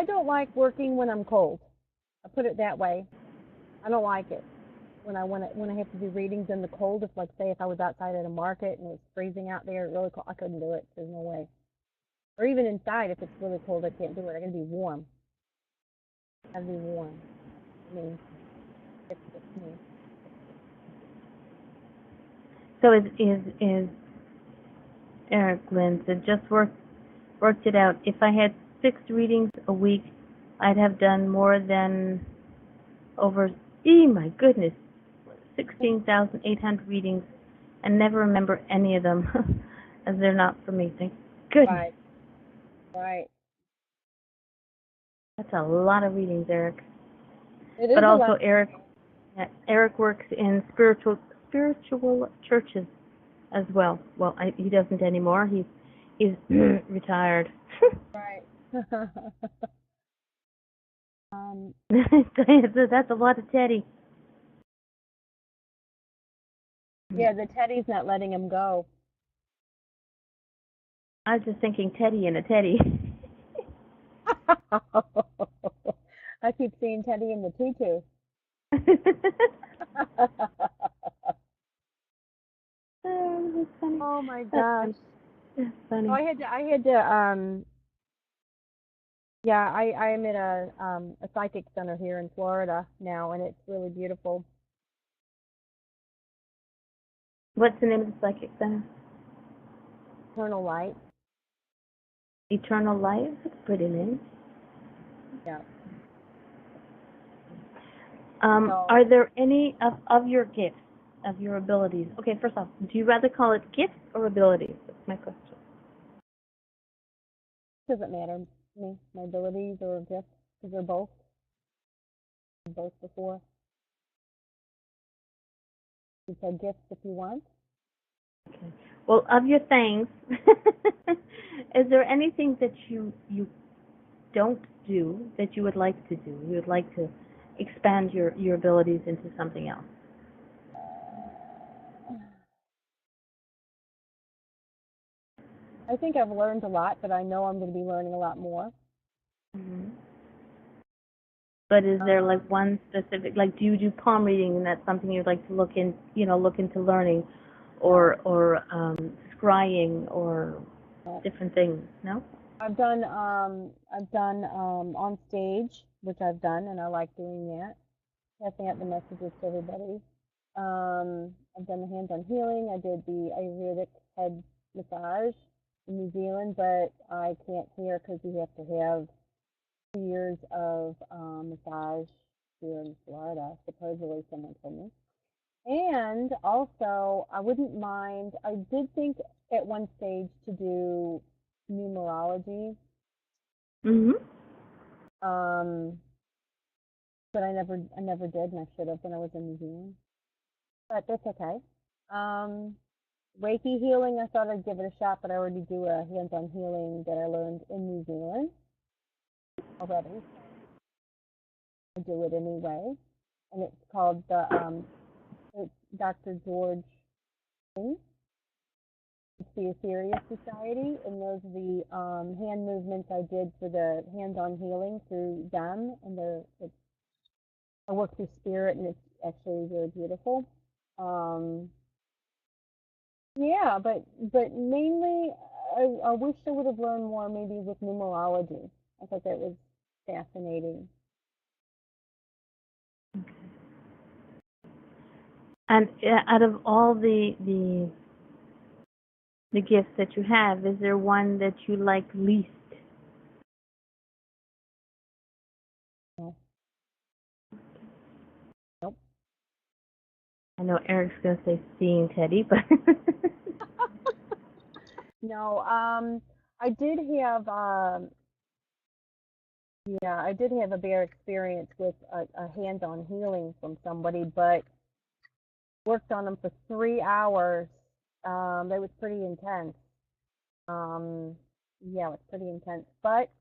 Speaker 2: don't like working when I'm cold. I put it that way. I don't like it when I have to do readings in the cold. If I was outside at a market and it was freezing out there, really cold, I couldn't do it. There's no way. Or even inside, if it's really cold, I can't do it. I gotta be warm. I gotta be warm. I mean, it's me.
Speaker 1: So is Eric Lynn said, just worked it out. If I had 6 readings a week, I'd have done more than over, my goodness, 16,800 readings and never remember any of them as they're not for me. Thank goodness.
Speaker 2: Right.
Speaker 1: That's a lot of readings, Eric.
Speaker 2: It is
Speaker 1: but also
Speaker 2: a lot.
Speaker 1: Eric works in spiritual churches as well. Well, he doesn't anymore. He's retired.
Speaker 2: Right.
Speaker 1: That's a lot of Teddy.
Speaker 2: Yeah, the Teddy's not letting him go.
Speaker 1: I was just thinking Teddy and a Teddy.
Speaker 2: I keep seeing Teddy in the tutu.
Speaker 1: Oh, that's funny.
Speaker 2: Oh my
Speaker 1: That's
Speaker 2: gosh.
Speaker 1: funny. That's
Speaker 2: So
Speaker 1: funny.
Speaker 2: yeah, I'm at a psychic center here in Florida now, and it's really beautiful.
Speaker 1: What's the name of the psychic center?
Speaker 2: Eternal light.
Speaker 1: Eternal Life? That's a pretty name.
Speaker 2: Yeah.
Speaker 1: Are there any of your gifts, of your abilities? Okay, first off, do you rather call it gifts or abilities? That's my question.
Speaker 2: Doesn't matter to me, my abilities or gifts, because they're both before. You said gifts if you want.
Speaker 1: Okay. Well, of your things, is there anything that you don't do that you would like to do? You would like to expand your abilities into something else?
Speaker 2: I think I've learned a lot, but I know I'm going to be learning a lot more.
Speaker 1: Mm-hmm. But is there like
Speaker 2: Um,
Speaker 1: one specific, like do you do palm reading and that's something you'd like to look into learning,
Speaker 2: no,
Speaker 1: or scrying or
Speaker 2: no.
Speaker 1: different things? No?
Speaker 2: I've done on stage, which I've done, and I like doing that, passing out the messages to everybody. I've done the hands-on healing. I did the Ayurvedic head massage in New Zealand, but I can't hear because you have to have 2 years of massage here in Florida, supposedly someone told me. And also, I wouldn't mind, I did think at one stage to do numerology,
Speaker 1: Mm-hmm.
Speaker 2: um, but I never did, and I should have when I was in New Zealand. But that's okay. Um, Reiki healing, I thought I'd give it a shot, but I already do a hands-on healing that I learned in New Zealand already. I do it anyway, and it's called it's Dr. George King. It's the Etheria Society, and those are the hand movements I did for the hands-on healing through them, and I work through spirit, and it's actually really beautiful. Um, yeah, but mainly, I wish I would have learned more maybe with numerology. I thought that was fascinating.
Speaker 1: And out of all the gifts that you have, is there one that you like least?
Speaker 2: No, nope.
Speaker 1: I know Eric's gonna say seeing Teddy, but
Speaker 2: No, I did have yeah, I did have a bad experience with a hands-on healing from somebody, but worked on them for 3 hours. That was pretty intense. Um, yeah, it was pretty intense. But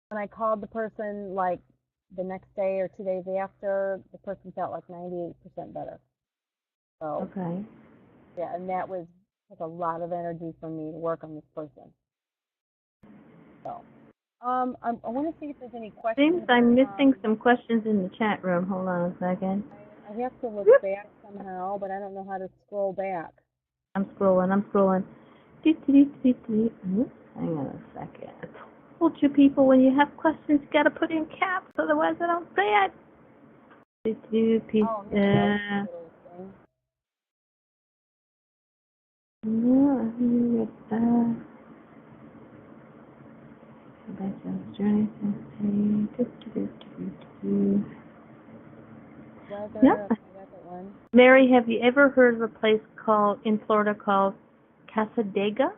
Speaker 2: when I called the person like the next day or 2 days after, the person felt like 98% better. So
Speaker 1: okay.
Speaker 2: yeah, and that was like a lot of energy for me to work on this person. So I want to see if there's any
Speaker 1: Seems
Speaker 2: questions.
Speaker 1: I'm missing some questions in the chat room. Hold on a second.
Speaker 2: I have to look
Speaker 1: Whoop.
Speaker 2: back somehow, but I don't know how to scroll back.
Speaker 1: I'm scrolling. I'm scrolling. Oops, hang on a second. I told you people when you have questions, you gotta put in caps, otherwise I don't say it. Piece.
Speaker 2: Oh, here we go. Little thing. Weather.
Speaker 1: Yep.
Speaker 2: Okay, I got that one.
Speaker 1: Mary, have you ever heard of a place in Florida called Casadega?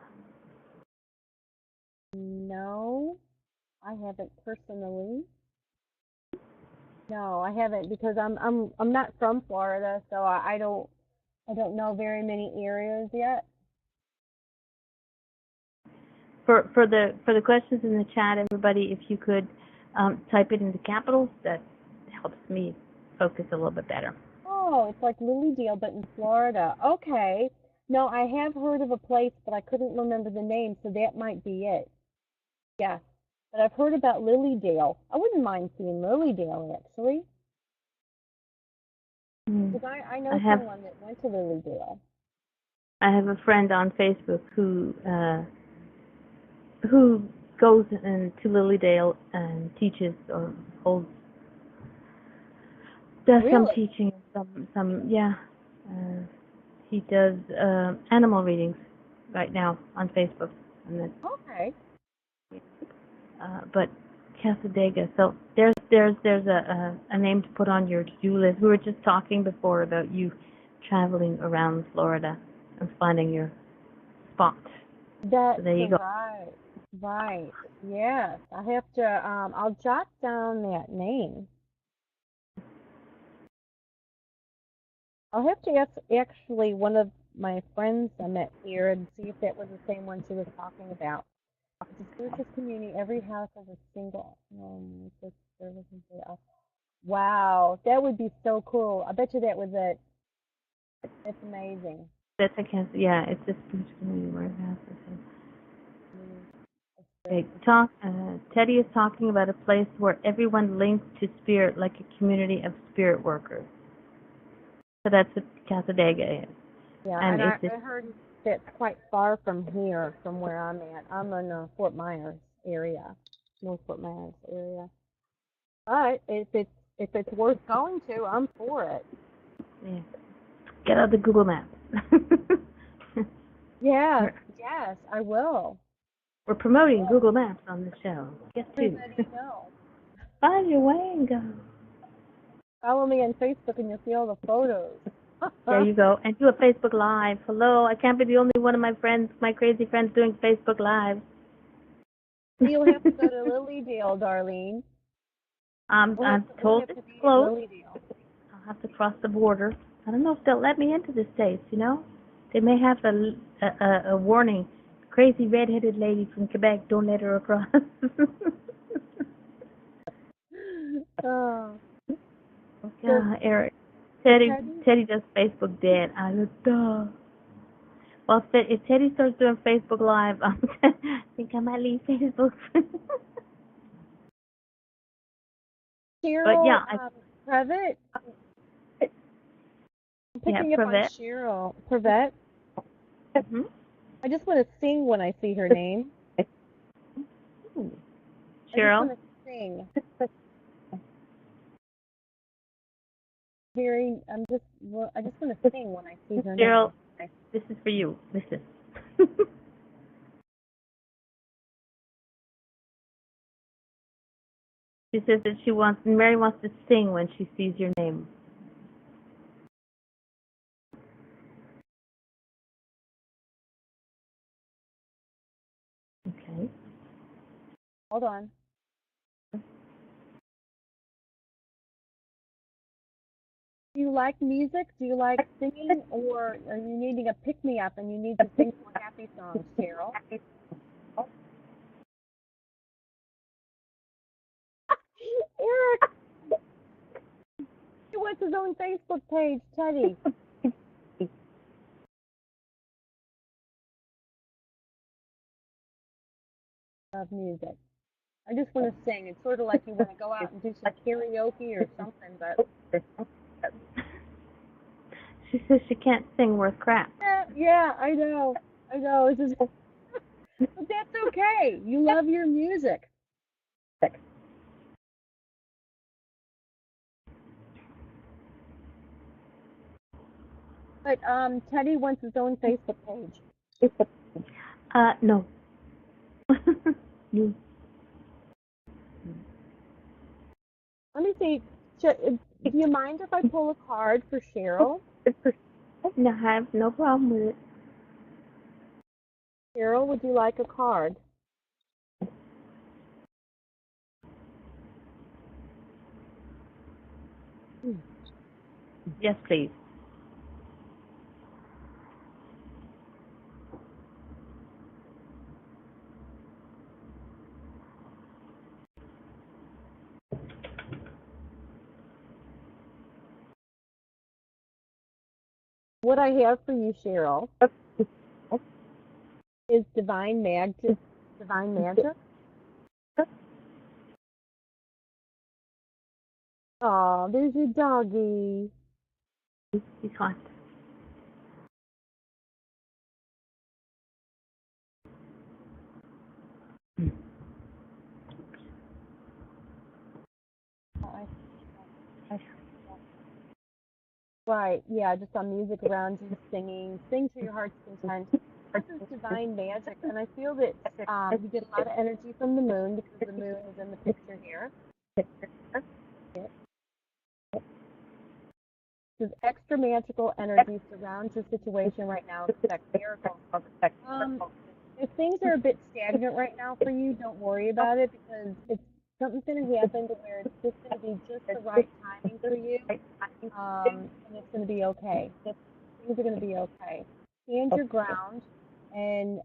Speaker 2: No, I haven't personally. No, I haven't because I'm not from Florida, so I don't know very many areas yet.
Speaker 1: For the questions in the chat, everybody, if you could type it into capitals, that helps me focus a little bit better.
Speaker 2: Oh, it's like Lilydale, but in Florida. Okay. No, I have heard of a place, but I couldn't remember the name, so that might be it. Yes, but I've heard about Lilydale. I wouldn't mind seeing Lilydale, actually, because I know someone that went to Lilydale.
Speaker 1: I have a friend on Facebook who goes into Lilydale and teaches or does some teaching, he does animal readings right now on Facebook. And then,
Speaker 2: okay.
Speaker 1: But Casadega, so there's a name to put on your to-do list. We were just talking before about you traveling around Florida and finding your spot.
Speaker 2: That's
Speaker 1: so there you go.
Speaker 2: Right. Yes. I have to, I'll jot down that name. I'll have to ask actually one of my friends I met here and see if that was the same one she was talking about. The spiritual community, every house has a single service. Wow, that would be so cool. I bet you that was it. That's amazing.
Speaker 1: That's it's a spiritual community where it has Teddy is talking about a place where everyone links to spirit, like a community of spirit workers. So that's what Casadega is.
Speaker 2: Yeah, and I heard that's quite far from here, from where I'm at. I'm in Fort Myers area, North Fort Myers area. But if it's worth going to, I'm for it.
Speaker 1: Yeah. Get out the Google Maps.
Speaker 2: Yes, I will.
Speaker 1: We're promoting Google Maps on the show. Guess who? Find your way and go.
Speaker 2: Follow me on Facebook and you'll see all the photos.
Speaker 1: There you go. And do a Facebook Live. Hello, I can't be the only one of my crazy friends doing Facebook Live.
Speaker 2: You'll have to go to Lilydale, Darlene.
Speaker 1: I'm told it's closed. I'll have to cross the border. I don't know if they'll let me into the States, you know? They may have a warning. Crazy redheaded lady from Quebec, don't let her across. Eric. Teddy does Facebook dead. I was duh. Well, if Teddy starts doing Facebook Live, I think I might leave Facebook.
Speaker 2: Cheryl,
Speaker 1: but yeah,
Speaker 2: Prevet. I'm picking up on Cheryl. Prevet.
Speaker 1: Mm-hmm.
Speaker 2: I just want to sing when I see her name.
Speaker 1: Cheryl.
Speaker 2: I just want to sing. I just want to sing when I see her name.
Speaker 1: Cheryl, this is for you. Listen. She says that Mary wants to sing when she sees your name. Okay.
Speaker 2: Hold on. Do you like music? Do you like singing? Or are you needing a pick-me-up and you need to sing some happy songs, Cheryl? Eric! He wants his own Facebook page, Teddy. Love music. I just want to sing. It's sort of like you want to go out and do some karaoke or something, but...
Speaker 1: She says she can't sing worth crap.
Speaker 2: Yeah, I know. It's just... But that's okay. You love your music. But Teddy wants his own Facebook page.
Speaker 1: No. No.
Speaker 2: Let me see. Do you mind if I pull a card for Cheryl?
Speaker 1: No, I have no problem with it.
Speaker 2: Cheryl, would you like a card?
Speaker 1: Yes, please.
Speaker 2: What I have for you, Cheryl, is Divine Magic. Oh, there's your doggy.
Speaker 1: He's hot.
Speaker 2: Right, yeah, just on music around you, singing, sing to your heart's content. This is divine magic, and I feel that you get a lot of energy from the moon because the moon is in the picture here. This extra magical energy surrounds your situation right now. Expect miracles. If things are a bit stagnant right now for you, don't worry about it because something's going to happen to where it's just going to be just the right timing for you, and it's going to be okay. Things are going to be okay. Stand your ground and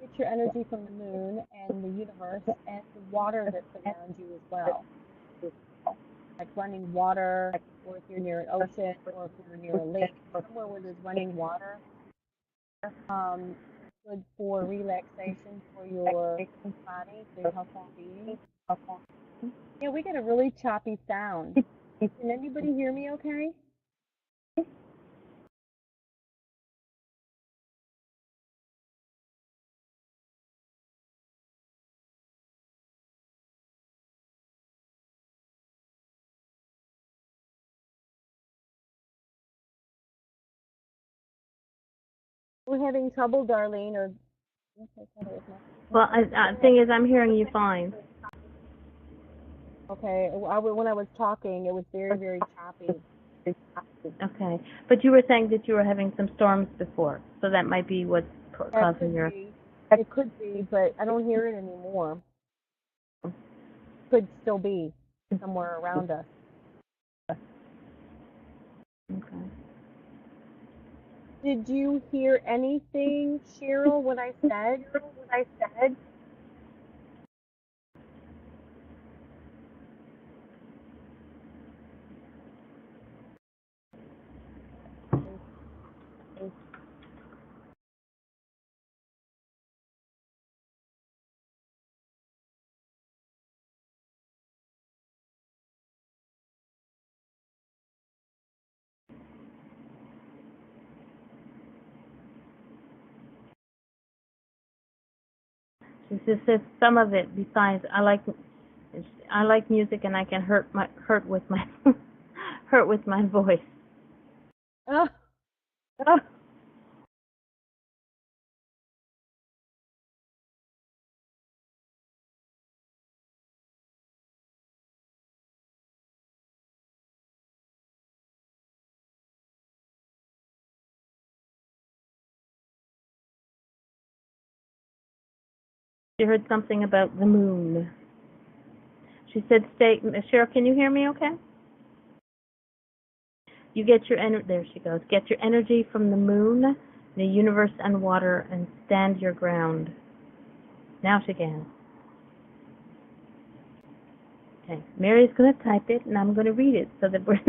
Speaker 2: get your energy from the moon and the universe and the water that's around you as well. Like running water, or if you're near an ocean, or if you're near a lake, somewhere where there's running water. Good for relaxation for your body, for your health and being. Yeah, we get a really choppy sound. Can anybody hear me okay? We're having trouble, Darlene, or
Speaker 1: Well, thing is, I'm hearing you fine.
Speaker 2: okay. When I was talking, it was very, very choppy.
Speaker 1: Okay, but you were saying that you were having some storms before, so that might be what's causing your.
Speaker 2: It could be, but I don't hear it anymore. Could still be somewhere around us.
Speaker 1: Okay.
Speaker 2: Did you hear anything, Cheryl, what I said?
Speaker 1: She says some of it. Besides, I like music, and I can hurt with my hurt with my voice.
Speaker 2: Oh.
Speaker 1: She heard something about the moon. She said, "Stay." Cheryl, can you hear me? Okay. You get your energy. There she goes. Get your energy from the moon, the universe, and water, and stand your ground. Now she can. Okay. Mary's going to type it, and I'm going to read it so that we're.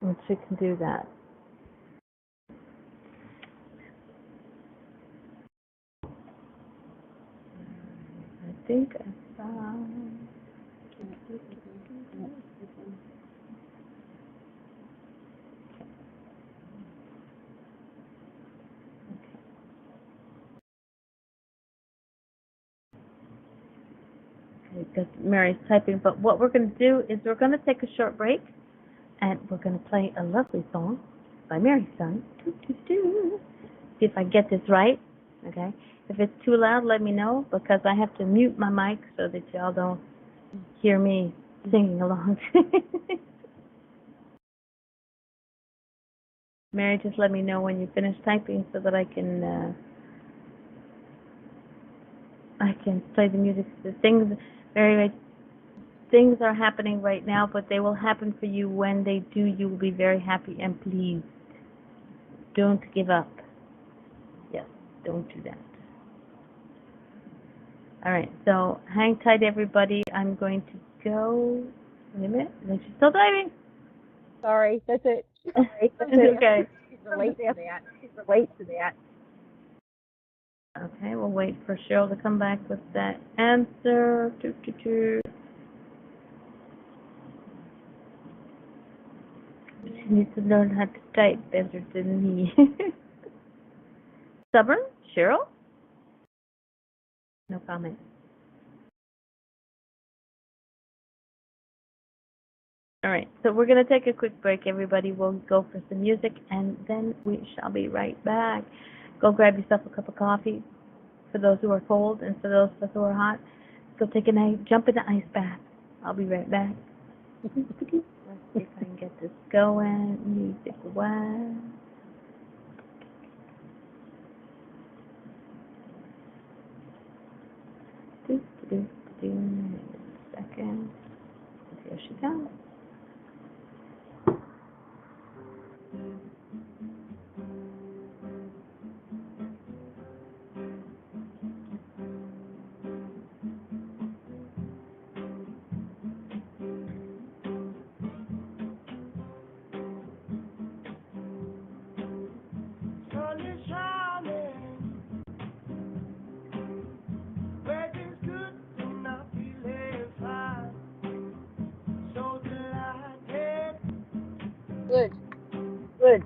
Speaker 1: And she can do that. I think I found. Because Mary's typing, but what we're going to do is we're going to take a short break, and we're going to play a lovely song by Mary's son. See if I get this right, okay? If it's too loud, let me know, because I have to mute my mic so that y'all don't hear me singing along. Mary, just let me know when you finish typing so that I can play the music. The things, Mary, things are happening right now, but they will happen for you. When they do, you will be very happy and pleased. Don't give up. Yes, don't do that. All right, so hang tight, everybody. I'm going to go. Wait a minute. She's still typing.
Speaker 2: Sorry, that's it.
Speaker 1: Okay.
Speaker 2: Relate to that.
Speaker 1: Okay, we'll wait for Cheryl to come back with that answer. She needs to learn how to type better than me. Stubborn? Cheryl? No comment. All right, so we're going to take a quick break, everybody. We'll go for some music, and then we shall be right back. Go grab yourself a cup of coffee for those who are cold, and for those of us who are hot, go take a nice, jump in the ice bath. I'll be right back. Let's see if I can get this going. Music away. Second. Here she comes.
Speaker 2: Good. Good.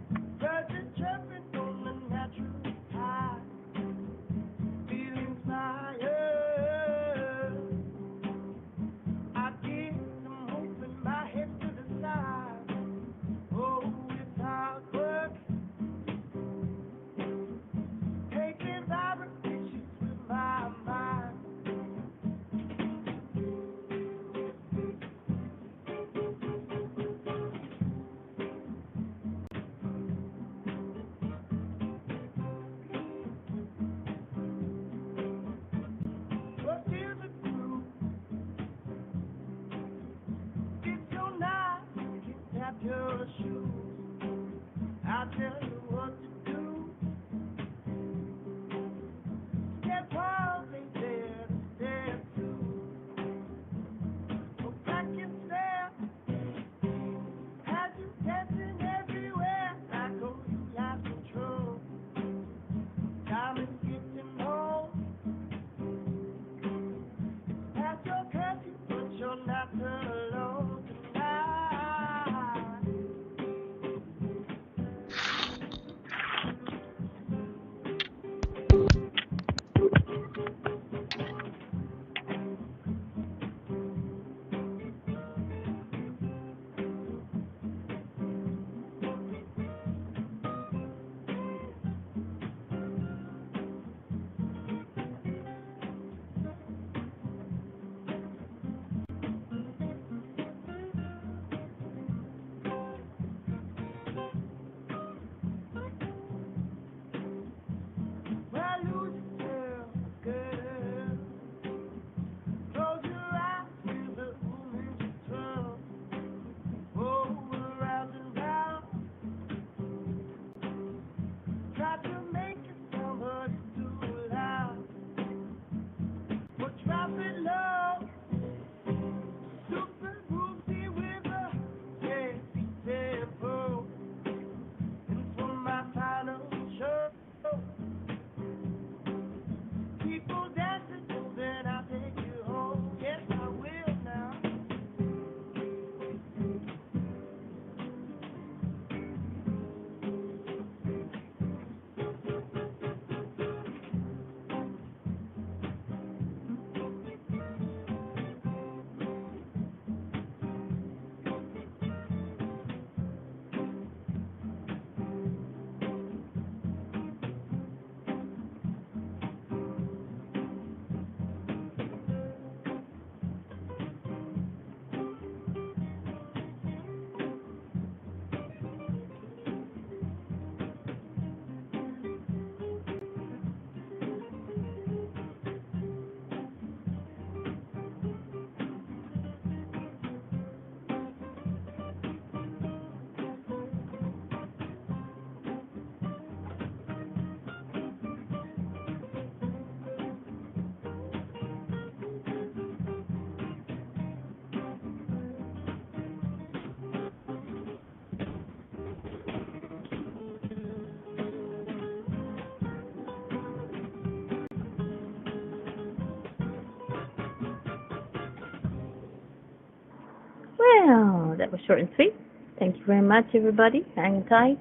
Speaker 1: Well, that was short and sweet. Thank you very much, everybody. Hang tight.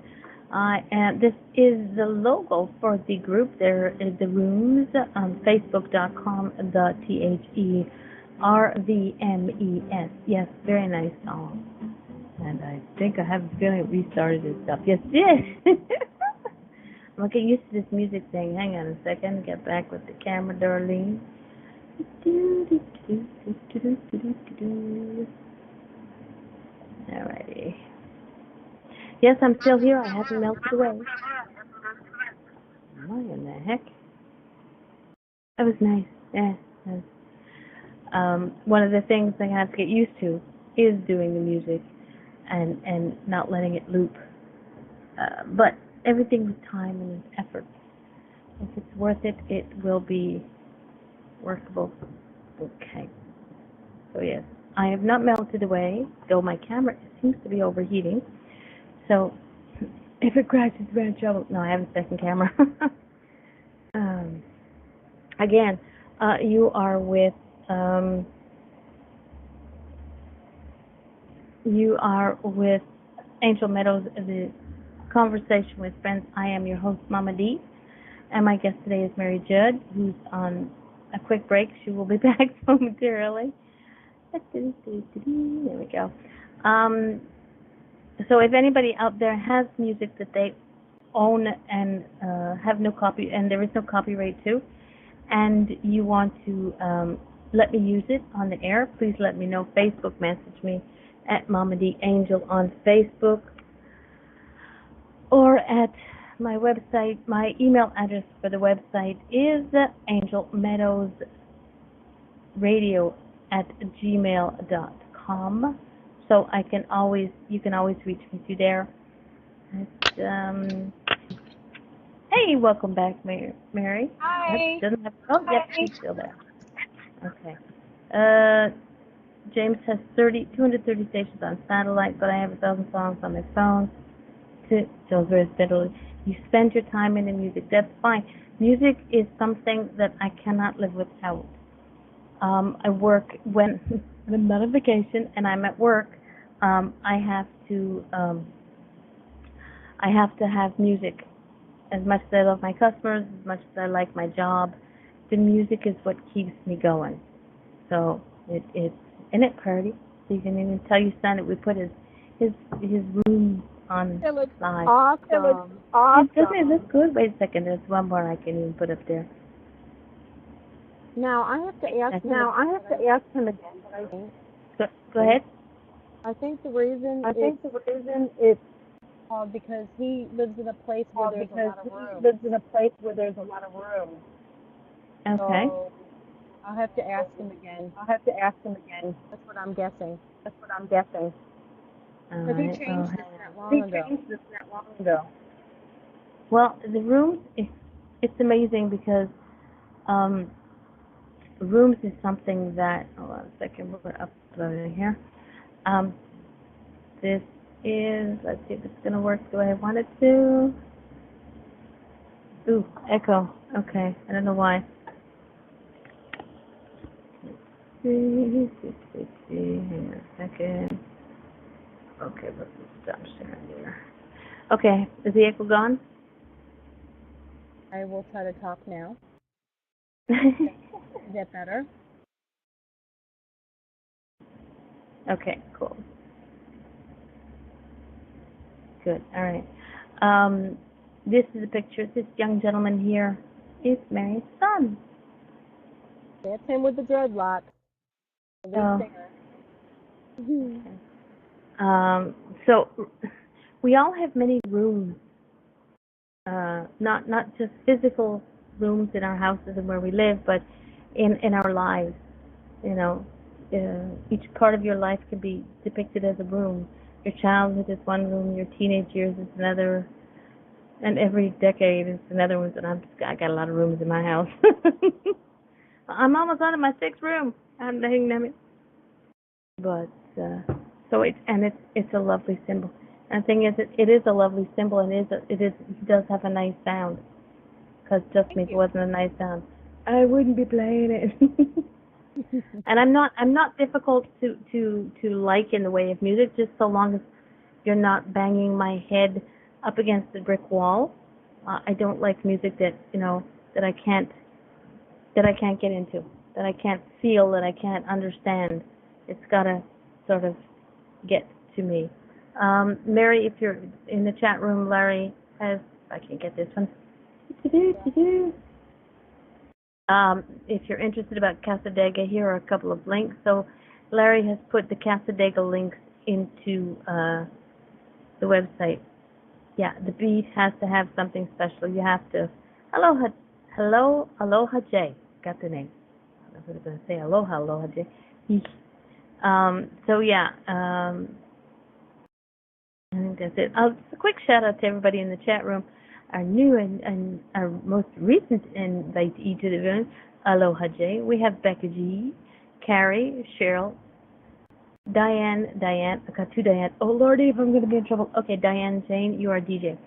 Speaker 1: And this is the logo for the group. There is the rooms on Facebook.com, the THERVMES. Yes, very nice song. And I think I have a feeling it restarted itself. Yes, it did. I'm getting used to this music thing. Hang on a second. Get back with the camera, Darlene. Alrighty. Yes, I'm still here. I haven't melted away. What in the heck? That was nice. Yeah. One of the things I have to get used to is doing the music and not letting it loop. But everything with time and effort. If it's worth it, it will be workable. Okay. So yes, I have not melted away, though my camera seems to be overheating. So if it crashes, we're in trouble. No, I have a second camera. Again, you are with Angel Meadows, the Conversation with Friends. I am your host, Mama D, and my guest today is Mary Judd, who's on a quick break. She will be back momentarily. There we go. So if anybody out there has music that they own and have no copy, and there is no copyright to, and you want to let me use it on the air, please let me know. Facebook message me at Mama D Angel on Facebook, or at my website. My email address for the website is angelmeadowsradio@gmail.com. So you can always reach me through there. Hey, welcome back, Mary.
Speaker 2: Hi.
Speaker 1: Yep, yep, she's still there. Okay. James has 230 stations on satellite, but I have 1,000 songs on my phone. So very steadily. You spend your time in the music. That's fine. Music is something that I cannot live without. I work when I'm not on vacation and I'm at work. I have to have music. As much as I love my customers, as much as I like my job, the music is what keeps me going. So it's in it party. So you can even tell your son that we put his room on
Speaker 2: It looks
Speaker 1: live.
Speaker 2: awesome.
Speaker 1: It looks awesome. Doesn't it look good? Wait a second. There's one more I can even put up there.
Speaker 2: Now I have to ask him again. But I think.
Speaker 1: Go ahead.
Speaker 2: I think the reason
Speaker 1: it's
Speaker 2: because he lives in a place where there's a lot of room.
Speaker 1: Okay.
Speaker 2: So I'll have to ask him again. That's what I'm guessing. Because he changed this not long ago.
Speaker 1: Well, the rooms, it's amazing because rooms is something that, hold on a second, we're uploading here. This is, let's see if it's going to work the way I want it to. Ooh, echo. Okay, I don't know why. Let's see. Hang on a second. Okay, let's stop sharing here. Okay, is the echo gone?
Speaker 2: I will try to talk now. Is that better?
Speaker 1: Okay, cool. Good, all right. This is a picture. This young gentleman here is Mary's son.
Speaker 2: That's him with the dreadlocks.
Speaker 1: So we all have many rooms, not just physical rooms in our houses and where we live, but in our lives. You know, each part of your life can be depicted as a room. Your childhood is one room, your teenage years is another, and every decade is another one. And I got a lot of rooms in my house. I'm almost out of my 6th room. I'm dang. But so it's a lovely symbol. And the thing is, it is a lovely symbol, and it does have a nice sound. Because just me, if it wasn't a nice sound, I wouldn't be playing it. And I'm not difficult to like in the way of music, just so long as you're not banging my head up against the brick wall. I don't like music that that I can't get into, that I can't feel, that I can't understand. It's gotta sort of get to me. Mary, if you're in the chat room, Larry has, I can't get this one. If you're interested about Casadega, here are a couple of links. So Larry has put the Casadega links into the website. Yeah, the beat has to have something special. You have to, Aloha J, got the name. I was going to say Aloha J. So yeah, I think that's it. Just a quick shout out to everybody in the chat room. Our new and our most recent invitee to the event, Aloha J. We have Becca G, Carrie, Cheryl, Diane, I got two Diane. Oh Lordy, if I'm going to be in trouble. Okay, Diane, Jane, you are DJ.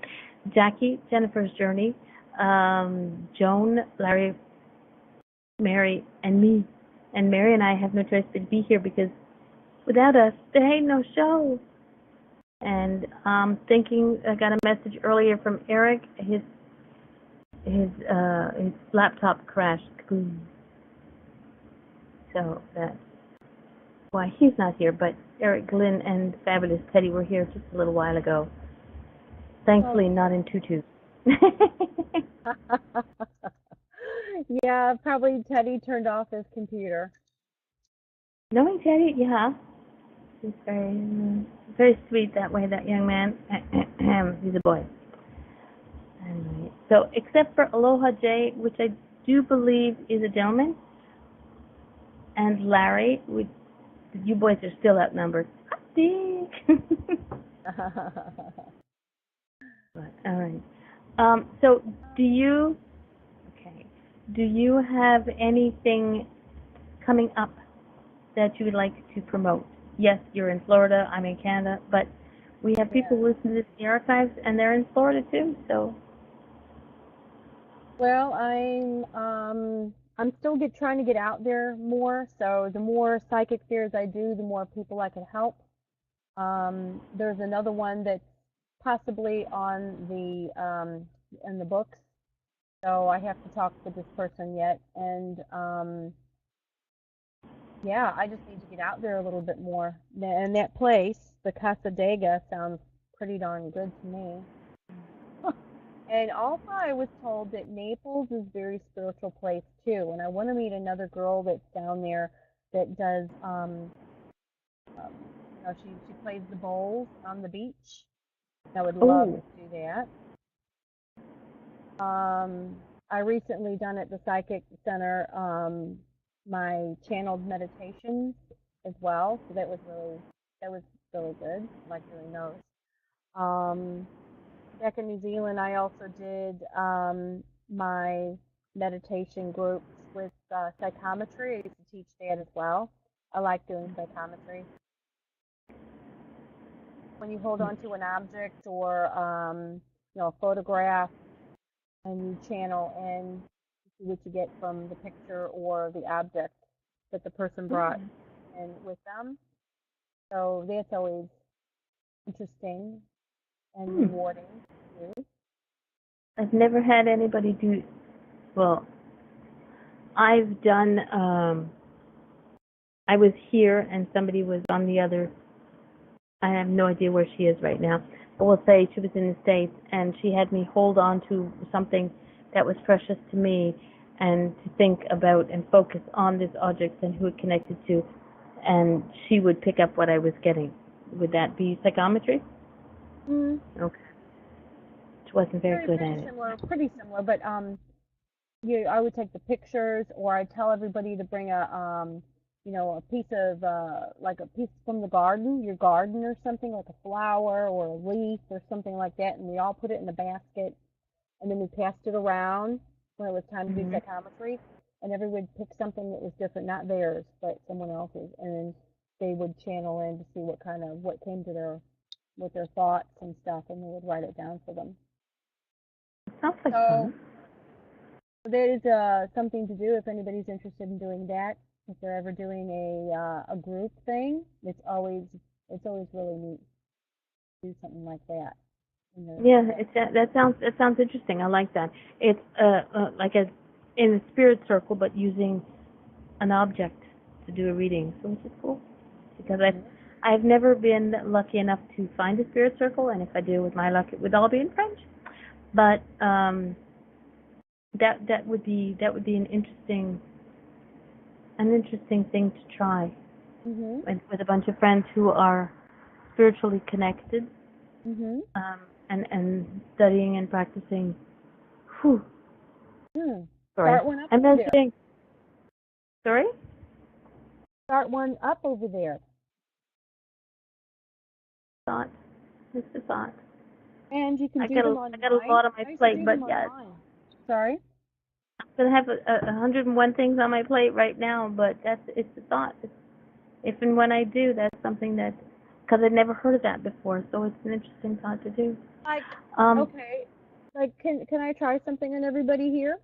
Speaker 1: Jackie, Jennifer's Journey, Joan, Larry, Mary, and me. And Mary and I have no choice but to be here because without us, there ain't no show. And thinking, I got a message earlier from Eric. His laptop crashed. So that's why he's not here. But Eric, Glenn, and Fabulous Teddy were here just a little while ago. Thankfully, not in tutus.
Speaker 2: Yeah, probably Teddy turned off his computer.
Speaker 1: Knowing Teddy, yeah. He's very sweet that way, that young man. He's a boy. Anyway, so except for Aloha J, which I do believe is a gentleman, and Larry, you boys are still outnumbered. But, all right. So do you have anything coming up that you would like to promote? Yes, you're in Florida, I'm in Canada, but we have people who listen to the archives and they're in Florida too, so.
Speaker 2: Well, I'm still trying to get out there more, so the more psychic fairs I do, the more people I can help. There's another one that's possibly on in the books, so I have to talk to this person yet, and yeah, I just need to get out there a little bit more. And that place, the Casadega, sounds pretty darn good to me. And also, I was told that Naples is a very spiritual place too, and I want to meet another girl that's down there that does, she plays the bowls on the beach. I would love to do that. I recently done at the Psychic Center my channeled meditations as well, so that was really good. I like doing those. Back in New Zealand, I also did my meditation groups with psychometry. I used to teach that as well. I like doing psychometry. When you hold on to an object or a photograph and you channel in, see what you get from the picture or the object that the person brought in with them. So that's always interesting and rewarding to do.
Speaker 1: I've never had anybody do, well, I've done, I was here and somebody was on the other, I have no idea where she is right now, but we'll say she was in the States and she had me hold on to something that was precious to me and to think about and focus on this object and who it connected to, and she would pick up what I was getting. Would that be psychometry? Okay. She wasn't very good at it.
Speaker 2: Pretty similar, but I would take the pictures, or I'd tell everybody to bring a piece of like a piece from the garden, your garden or something, like a flower or a leaf or something like that, and we all put it in a basket, and then we passed it around when it was time to do psychometry, and everyone would pick something that was different, not theirs, but someone else's, and then they would channel in to see what came to with their thoughts and stuff, and they would write it down for them.
Speaker 1: Sounds like fun.
Speaker 2: That is something to do if anybody's interested in doing that if they're ever doing a group thing, it's always really neat to do something like that.
Speaker 1: Yeah, that sounds interesting. I like that. It's like a in a spirit circle, but using an object to do a reading, so which is cool. Because I've never been lucky enough to find a spirit circle, and if I do, with my luck, it would all be in French. But that would be an interesting thing to try with a bunch of friends who are spiritually connected, and studying and practicing. Whew. Sorry,
Speaker 2: Start one up
Speaker 1: I'm
Speaker 2: over there.
Speaker 1: mentioning. Sorry.
Speaker 2: Start one up over there.
Speaker 1: Thought. Just a thought.
Speaker 2: And you can do them online.
Speaker 1: I got a lot on my plate, but yes.
Speaker 2: Sorry?
Speaker 1: I'm going to have 101 things on my plate right now, but it's a thought. If and when I do, that's something that, because I've never heard of that before, so it's an interesting thought to do.
Speaker 2: Okay. Like, can I try something on everybody here?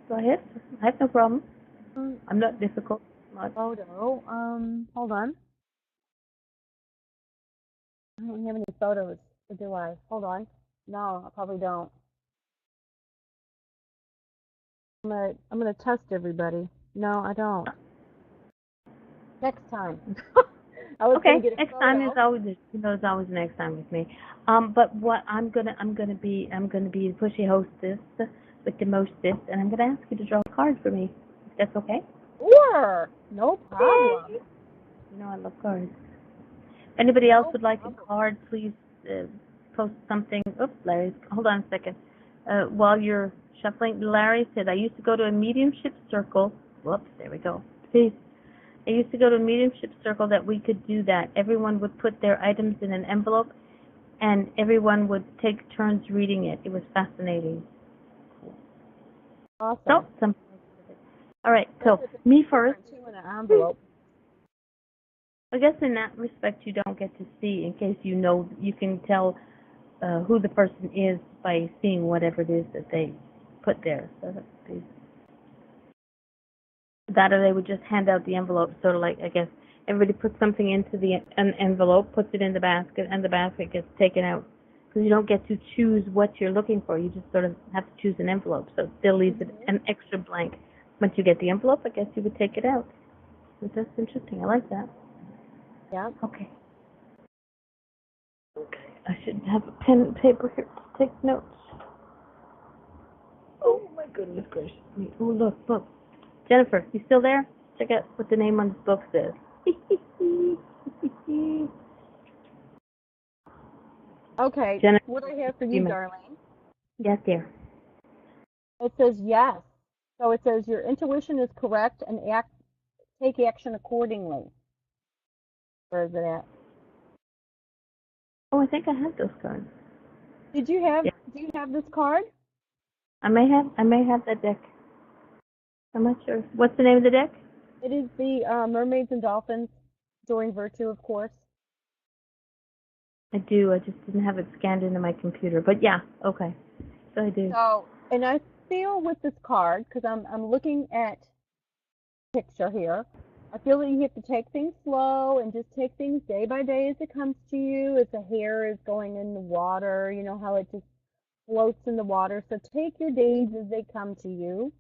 Speaker 1: Go ahead. I have no problem. I'm not difficult.
Speaker 2: Photo. Hold on. I don't have any photos, or do I? Hold on. No, I probably don't. I'm gonna test everybody. No, I don't. Next time. I was
Speaker 1: Okay.
Speaker 2: gonna get a
Speaker 1: Next
Speaker 2: photo.
Speaker 1: time is always there's always next time with me. But what I'm gonna be the pushy hostess with the mostest, and I'm gonna ask you to draw a card for me. If that's okay.
Speaker 2: Sure. No problem.
Speaker 1: Yay. You know I love cards. If anybody else would like a card, please post something. Oops, Larry, hold on a second. While you're shuffling, Larry said, I used to go to a mediumship circle. Whoops, there we go. Peace. I used to go to a mediumship circle that we could do that. Everyone would put their items in an envelope, and everyone would take turns reading it. It was fascinating.
Speaker 2: Awesome.
Speaker 1: So, all right, so me first.
Speaker 2: In an envelope.
Speaker 1: I guess in that respect you don't get to see, in case you know, you can tell who the person is by seeing whatever it is that they put there. So that or they would just hand out the envelope, sort of like, I guess, everybody puts something into an envelope, puts it in the basket, and the basket gets taken out. Because you don't get to choose what you're looking for. You just sort of have to choose an envelope. So it still leaves it an extra blank. Once you get the envelope, I guess you would take it out. So that's interesting. I like that.
Speaker 2: Yeah.
Speaker 1: Okay. I should have a pen and paper here to take notes. Oh my goodness gracious me. Oh look. Jennifer, you still there? Check out what the name on this book says.
Speaker 2: Okay.
Speaker 1: Jennifer,
Speaker 2: What do I have for you, Darlene?
Speaker 1: Yes, dear.
Speaker 2: It says yes. So it says your intuition is correct and take action accordingly. Where is it at?
Speaker 1: Oh, I think I have those cards.
Speaker 2: Do you have this card?
Speaker 1: I may have that deck. I'm not sure. What's the name of the deck?
Speaker 2: It is the Mermaids and Dolphins, Adoring Virtue, of course.
Speaker 1: I do. I just didn't have it scanned into my computer. But yeah, okay. So I do.
Speaker 2: So, and I feel with this card, because I'm looking at the picture here, I feel that you have to take things slow and just take things day by day as it comes to you. As the hair is going in the water, you know how it just floats in the water. So take your days as they come to you.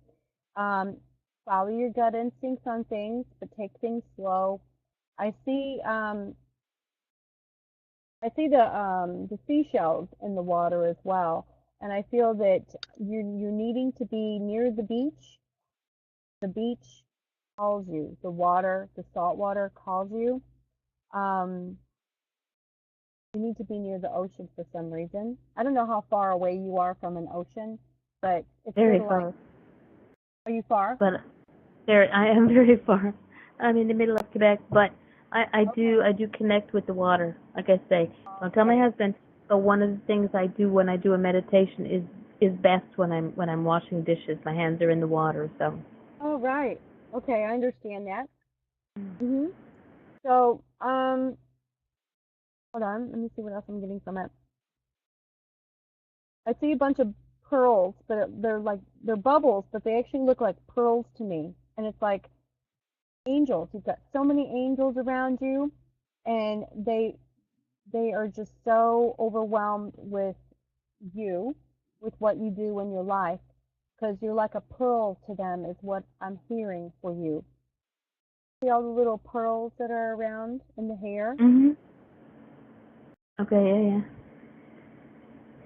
Speaker 2: Follow your gut instincts on things, but take things slow. I see the seashells in the water as well, and I feel that you're needing to be near the beach. The beach calls you. The water, the salt water calls you. You need to be near the ocean for some reason. I don't know how far away you are from an ocean, but it's
Speaker 1: very
Speaker 2: sort of
Speaker 1: far.
Speaker 2: like, are you far?
Speaker 1: But I am very far. I'm in the middle of Quebec, but I do connect with the water. Like I say, I'll tell my husband. So one of the things I do when I do a meditation is best when I'm washing dishes. My hands are in the water. So.
Speaker 2: Oh right. Okay, I understand that. So hold on. Let me see what else I'm getting from it. I see a bunch of pearls, but they're bubbles, but they actually look like pearls to me. And it's like angels. You've got so many angels around you, and they are just so overwhelmed with you, with what you do in your life, because you're like a pearl to them, is what I'm hearing for you. See all the little pearls that are around in the hair?
Speaker 1: Mhm. Okay, yeah.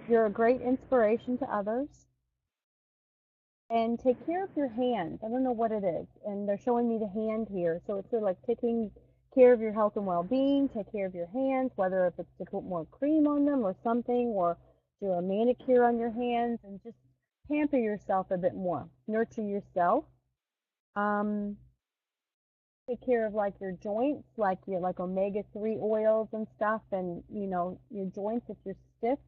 Speaker 2: You're a great inspiration to others. And take care of your hands. I don't know what it is. And they're showing me the hand here. So it's sort of like taking care of your health and well-being. Take care of your hands, whether if it's to put more cream on them or something, or do a manicure on your hands, and just pamper yourself a bit more. Nurture yourself. Um, Take care of like your joints, like your like omega-3 oils and stuff, and your joints if you're stiff.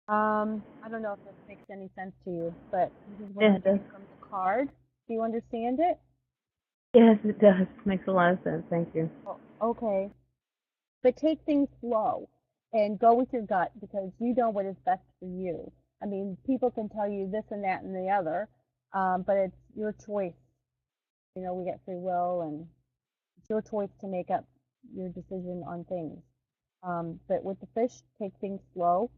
Speaker 2: I don't know if this makes any sense to you, but this is what
Speaker 1: Yeah,
Speaker 2: I'm
Speaker 1: it does.
Speaker 2: getting from the card. Do you understand it?
Speaker 1: Yes, it does. Makes a lot of sense. Thank you.
Speaker 2: Oh, okay. But take things slow and go with your gut because you know what is best for you. I mean, people can tell you this and that and the other, but it's your choice. We get free will, and it's your choice to make up your decision on things. But with the fish, take things slow,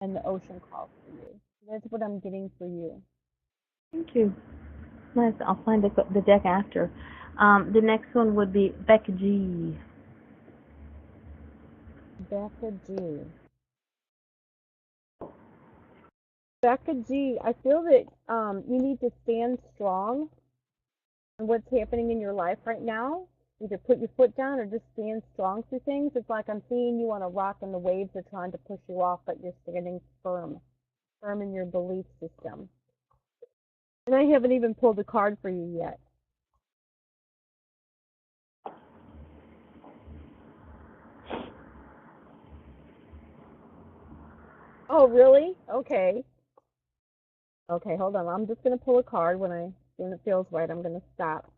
Speaker 2: and the ocean calls for you. That's what I'm getting for you.
Speaker 1: Thank you. Nice. I'll find the deck after. The next one would be Becca G.
Speaker 2: Becca G. Becca G, I feel that you need to stand strong in what's happening in your life right now. Either put your foot down or just stand strong through things. It's like I'm seeing you on a rock and the waves are trying to push you off, but you're standing firm in your belief system. And I haven't even pulled a card for you yet. Oh, really? Okay. Okay, hold on. I'm just going to pull a card when it feels right. I'm going to stop.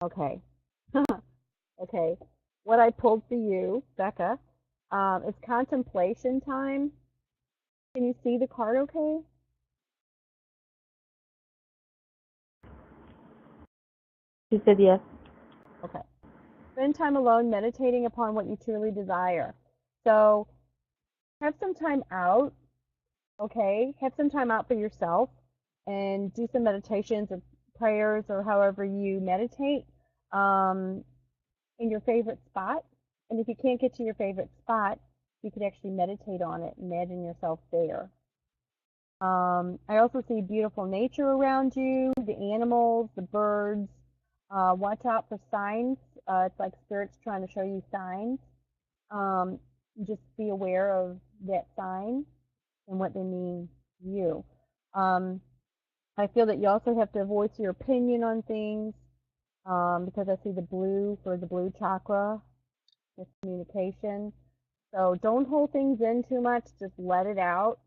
Speaker 2: Okay. Okay. What I pulled for you, Becca, is contemplation time. Can you see the card okay?
Speaker 1: She said yes.
Speaker 2: Okay. Spend time alone meditating upon what you truly desire. So have some time out, okay? Have some time out for yourself and do some meditations or prayers or however you meditate um, in your favorite spot. And if you can't get to your favorite spot, you could actually meditate on it. Imagine yourself there. I also see beautiful nature around you, the animals, the birds. Watch out for signs. It's like spirits trying to show you signs. Um, just be aware of that sign and what they mean to you. Um, I feel that you also have to voice your opinion on things because I see the blue for the blue chakra, with communication. So don't hold things in too much. Just let it out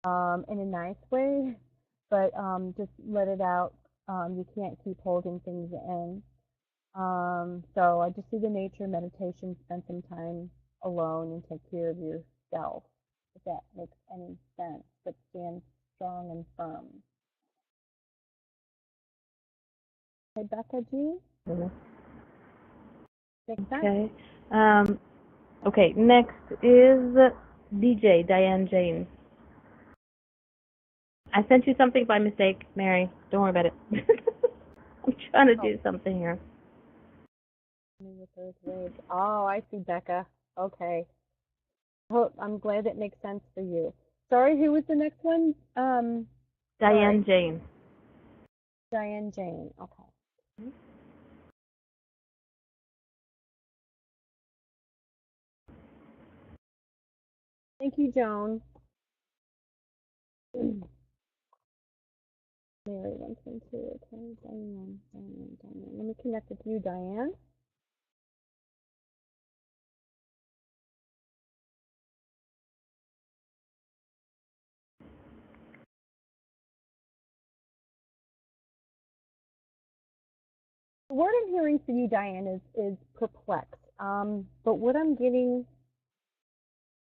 Speaker 2: in a nice way, but just let it out. You can't keep holding things in. So I just see the nature meditation, spend some time alone and take care of yourself, if that makes any sense, but stand strong and firm. Hey, Becca G? Makes sense?
Speaker 1: Okay. Okay. Next is DJ Diane James. I sent you something by mistake, Mary. Don't worry about it. I'm trying to do something here.
Speaker 2: Oh, I see, Becca. Okay. I'm glad that makes sense for you. Sorry, who was the next one?
Speaker 1: Diane James.
Speaker 2: Diane Jane. Okay. Thank you, Joan. Mary 122. Okay, Diane. Let me connect with you, Diane. The word I'm hearing for you, Diane, is perplexed. But what I'm getting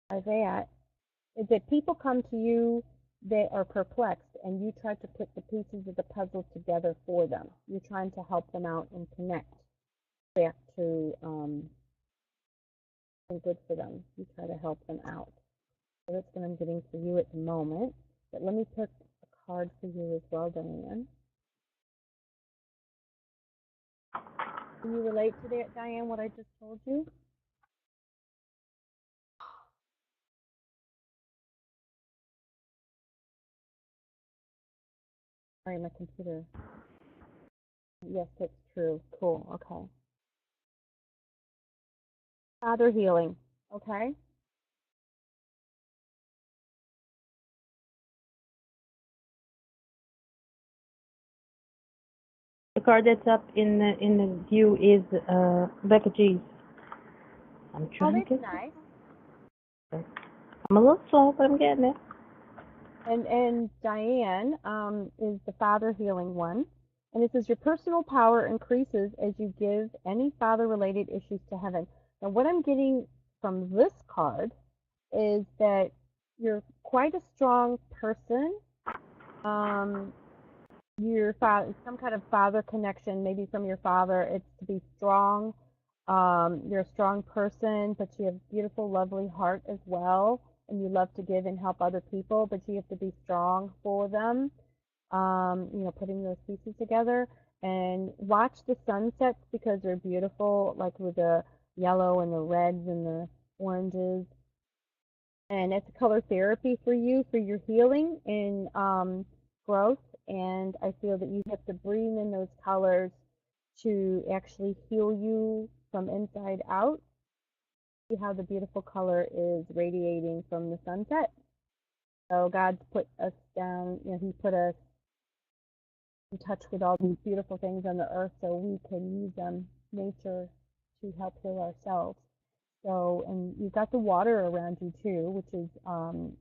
Speaker 2: by that is that people come to you they are perplexed, and you try to put the pieces of the puzzle together for them. You're trying to help them out and connect back to something good for them. You try to help them out. So that's what I'm getting for you at the moment. But let me pick a card for you as well, Diane. Can you relate to that, Diane, what I just told you? Sorry, my computer. Yes, that's true. Cool. Okay. Father healing. Okay.
Speaker 1: The card that's up in the view is Becca G's. I'm
Speaker 2: Oh,
Speaker 1: trying
Speaker 2: that's
Speaker 1: to get
Speaker 2: nice.
Speaker 1: I'm a little slow, but I'm getting it.
Speaker 2: And Diane is the father healing one. And it says your personal power increases as you give any father-related issues to heaven. Now, what I'm getting from this card is that you're quite a strong person. Your father, some kind of father connection, maybe from your father. It's to be strong. You're a strong person, but you have a beautiful, lovely heart as well, and you love to give and help other people, but you have to be strong for them. Putting those pieces together, and watch the sunsets because they're beautiful, like with the yellow and the reds and the oranges. And it's a color therapy for you, for your healing and growth. And I feel that you have to breathe in those colors to actually heal you from inside out. See how the beautiful color is radiating from the sunset. So God's put us down, He put us in touch with all these beautiful things on the earth so we can use nature to help heal ourselves. So, and you've got the water around you too, which is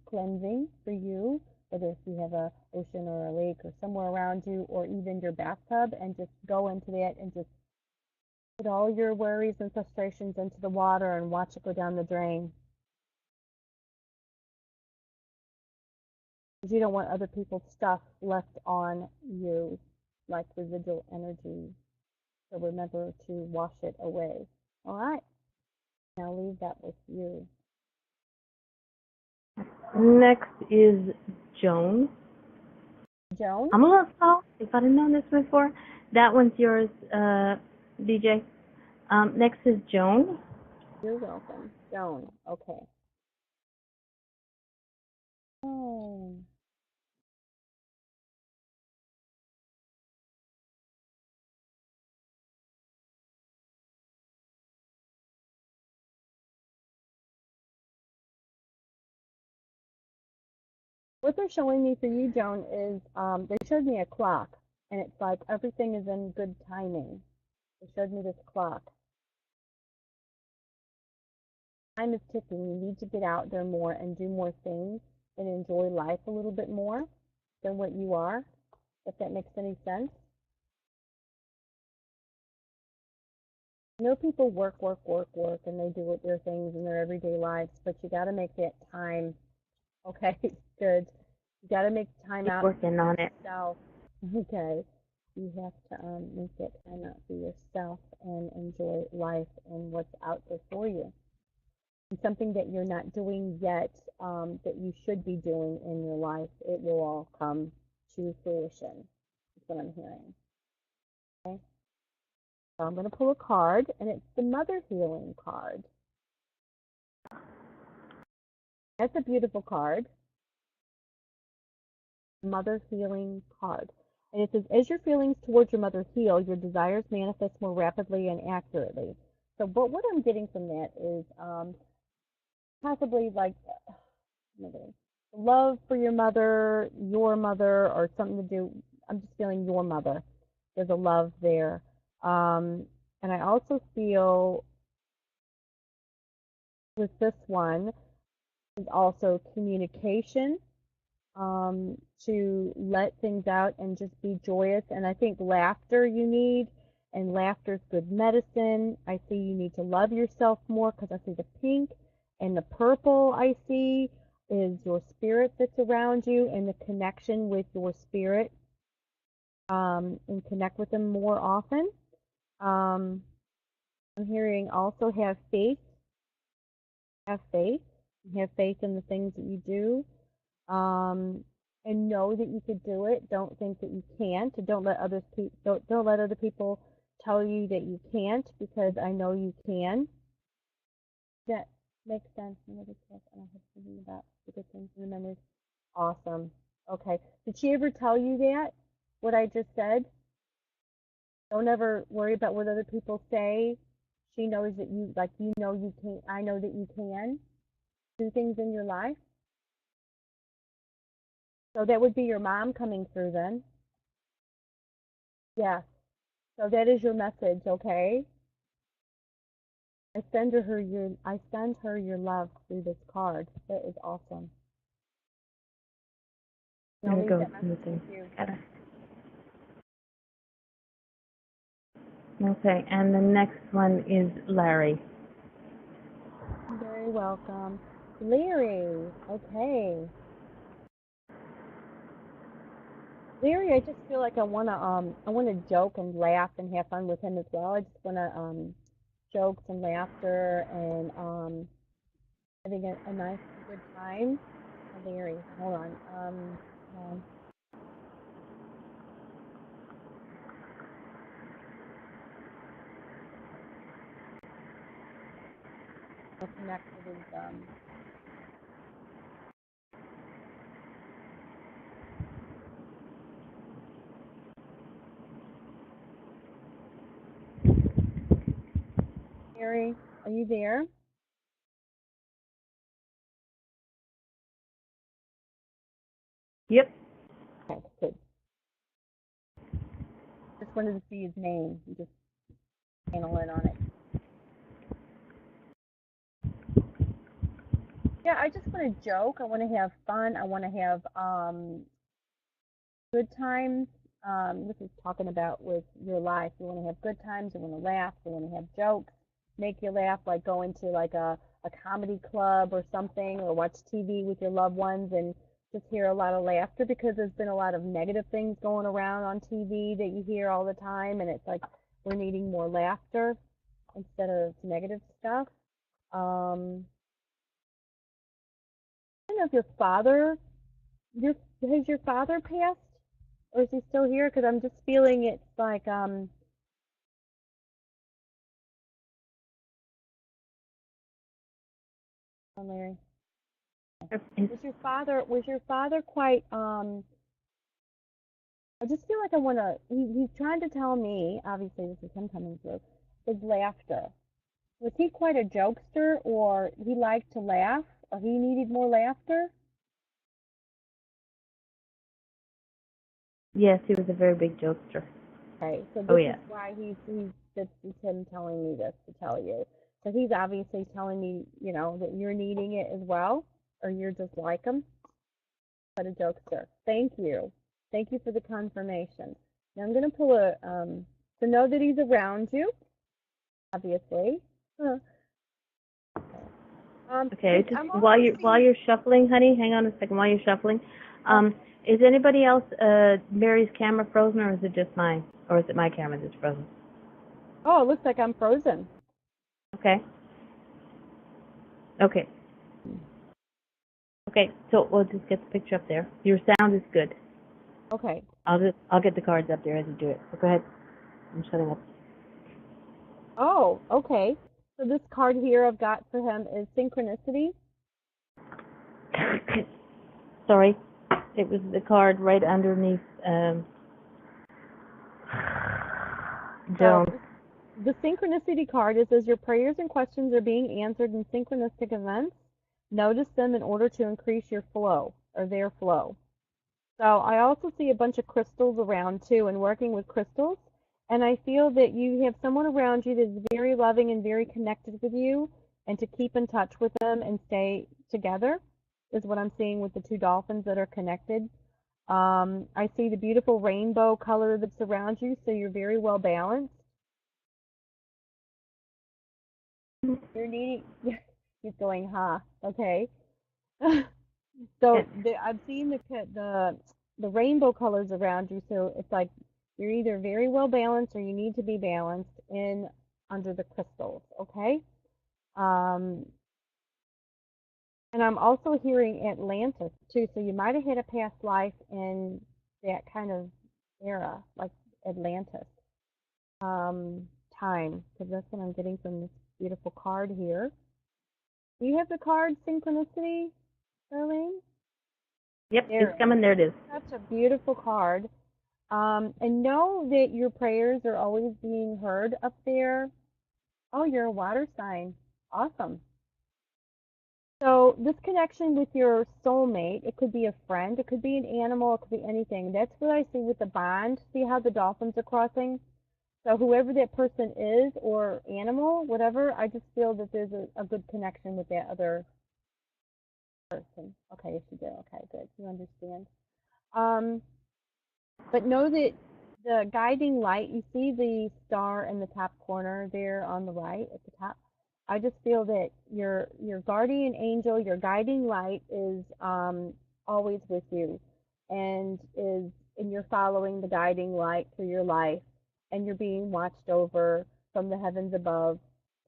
Speaker 2: cleansing for you, whether if you have a ocean or a lake or somewhere around you, or even your bathtub, and just go into that and just put all your worries and frustrations into the water and watch it go down the drain. Because you don't want other people's stuff left on you, like residual energy. So remember to wash it away. All right. Now leave that with you.
Speaker 1: Next is Joan.
Speaker 2: Joan?
Speaker 1: I'm a little slow. If I'd have known this before, that one's yours, DJ. Next is Joan.
Speaker 2: You're welcome. Joan. Okay. Oh. What they're showing me for you, Joan, is they showed me a clock, and it's like everything is in good timing. They showed me this clock. Time is ticking. You need to get out there more and do more things and enjoy life a little bit more than what you are, if that makes any sense. I know people work, and they do their things in their everyday lives, but you got to make that time. Okay, good. You got to make time
Speaker 1: Keep
Speaker 2: out
Speaker 1: working
Speaker 2: for
Speaker 1: on it.
Speaker 2: yourself. Okay, you have to make that time out for yourself and enjoy life and what's out there for you. And something that you're not doing yet that you should be doing in your life, it will all come to fruition. That's what I'm hearing. Okay, so I'm going to pull a card, and it's the Mother Healing card. That's a beautiful card. Mother Healing card. And it says, as your feelings towards your mother heal, your desires manifest more rapidly and accurately. So, but what I'm getting from that is possibly like love for your mother, or something to do. I'm just feeling your mother. There's a love there. And I also feel with this one is also communication, to let things out and just be joyous. And I think laughter you need, and laughter is good medicine. I see you need to love yourself more because I see the pink and the purple I see is your spirit that's around you and the connection with your spirit, and connect with them more often. I'm hearing also have faith. Have faith. Have faith in the things that you do. And know that you could do it. Don't think that you can't. Don't let don't let other people tell you that you can't, because I know you can. That makes sense. Another check, and I have thinking about the good things and the memories. Awesome. Okay. Did she ever tell you that? What I just said? Don't ever worry about what other people say. She knows that you, like, you know you can. I know that you can do things in your life. So that would be your mom coming through then. Yes. So that is your message, okay? I send her your love through this card. That is awesome.
Speaker 1: There
Speaker 2: I'll
Speaker 1: we
Speaker 2: leave
Speaker 1: go.
Speaker 2: that message with you.
Speaker 1: Okay, and the next one is Larry.
Speaker 2: You're very welcome. Larry, okay. Larry, I just feel like I wanna joke and laugh and have fun with him as well. I just wanna jokes and laughter and having a nice good time. Larry, hold on. Hold on. I'll connect with his Larry, are you there?
Speaker 1: Yep.
Speaker 2: Okay, good. Just wanted to see his name and just channel in on it. Yeah, I just want to joke. I want to have fun. I want to have good times. This is talking about with your life. You want to have good times. You want to laugh. You want to have jokes, make you laugh, like going to like a comedy club or something, or watch TV with your loved ones and just hear a lot of laughter, because there's been a lot of negative things going around on TV that you hear all the time, and it's like we're needing more laughter instead of negative stuff. I don't know if has your father passed, or is he still here? Because I'm just feeling it's like oh, Larry, was your father quite I just feel like I want to. He's trying to tell me. Obviously, this is him coming through. His laughter. Was he quite a jokester, or he liked to laugh, or he needed more laughter?
Speaker 1: Yes, he was a very big jokester.
Speaker 2: Okay, so
Speaker 1: Oh
Speaker 2: this
Speaker 1: yeah.
Speaker 2: is why this is him telling me this to tell you. So he's obviously telling me, that you're needing it as well, or you're just like him. But a jokester. Thank you. Thank you for the confirmation. Now I'm gonna pull to know that he's around you, obviously. Huh.
Speaker 1: Okay, just
Speaker 2: I'm
Speaker 1: while
Speaker 2: also
Speaker 1: you're shuffling, honey, hang on a second. While you're shuffling, is anybody else Mary's camera frozen, or is it just mine, or is it my camera that's frozen?
Speaker 2: Oh, it looks like I'm frozen.
Speaker 1: Okay. Okay. Okay. So we'll just get the picture up there. Your sound is good.
Speaker 2: Okay.
Speaker 1: I'll get the cards up there as you do it. So go ahead. I'm shutting up.
Speaker 2: Oh, okay. So this card here I've got for him is synchronicity.
Speaker 1: Sorry, it was the card right underneath Joan.
Speaker 2: The synchronicity card is, as your prayers and questions are being answered in synchronistic events, notice them in order to increase your flow, or their flow. So I also see a bunch of crystals around too, and working with crystals. And I feel that you have someone around you that's very loving and very connected with you, and to keep in touch with them and stay together is what I'm seeing with the two dolphins that are connected. I see the beautiful rainbow color that surrounds you, so you're very well balanced. You're needing, he's going, huh? Okay. So I've seen the rainbow colors around you. So it's like you're either very well balanced or you need to be balanced in under the crystals. Okay. Um, and I'm also hearing Atlantis too. So you might have had a past life in that kind of era, like Atlantis um, time, because that's what I'm getting from this beautiful card here. Do you have the card Synchronicity, Darlene?
Speaker 1: Yep,
Speaker 2: There
Speaker 1: it's coming. There it is.
Speaker 2: Such a beautiful card. And know that your prayers are always being heard up there. Oh, you're a water sign. Awesome. So this connection with your soulmate, it could be a friend, it could be an animal, it could be anything. That's what I see with the bond. See how the dolphins are crossing? So whoever that person is or animal, whatever, I just feel that there's a good connection with that other person. Okay, yes you do. Okay, good. You understand. Um, but know that the guiding light, you see the star in the top corner there on the right at the top. I just feel that your guardian angel, your guiding light is always with you and you're following the guiding light through your life and you're being watched over from the heavens above.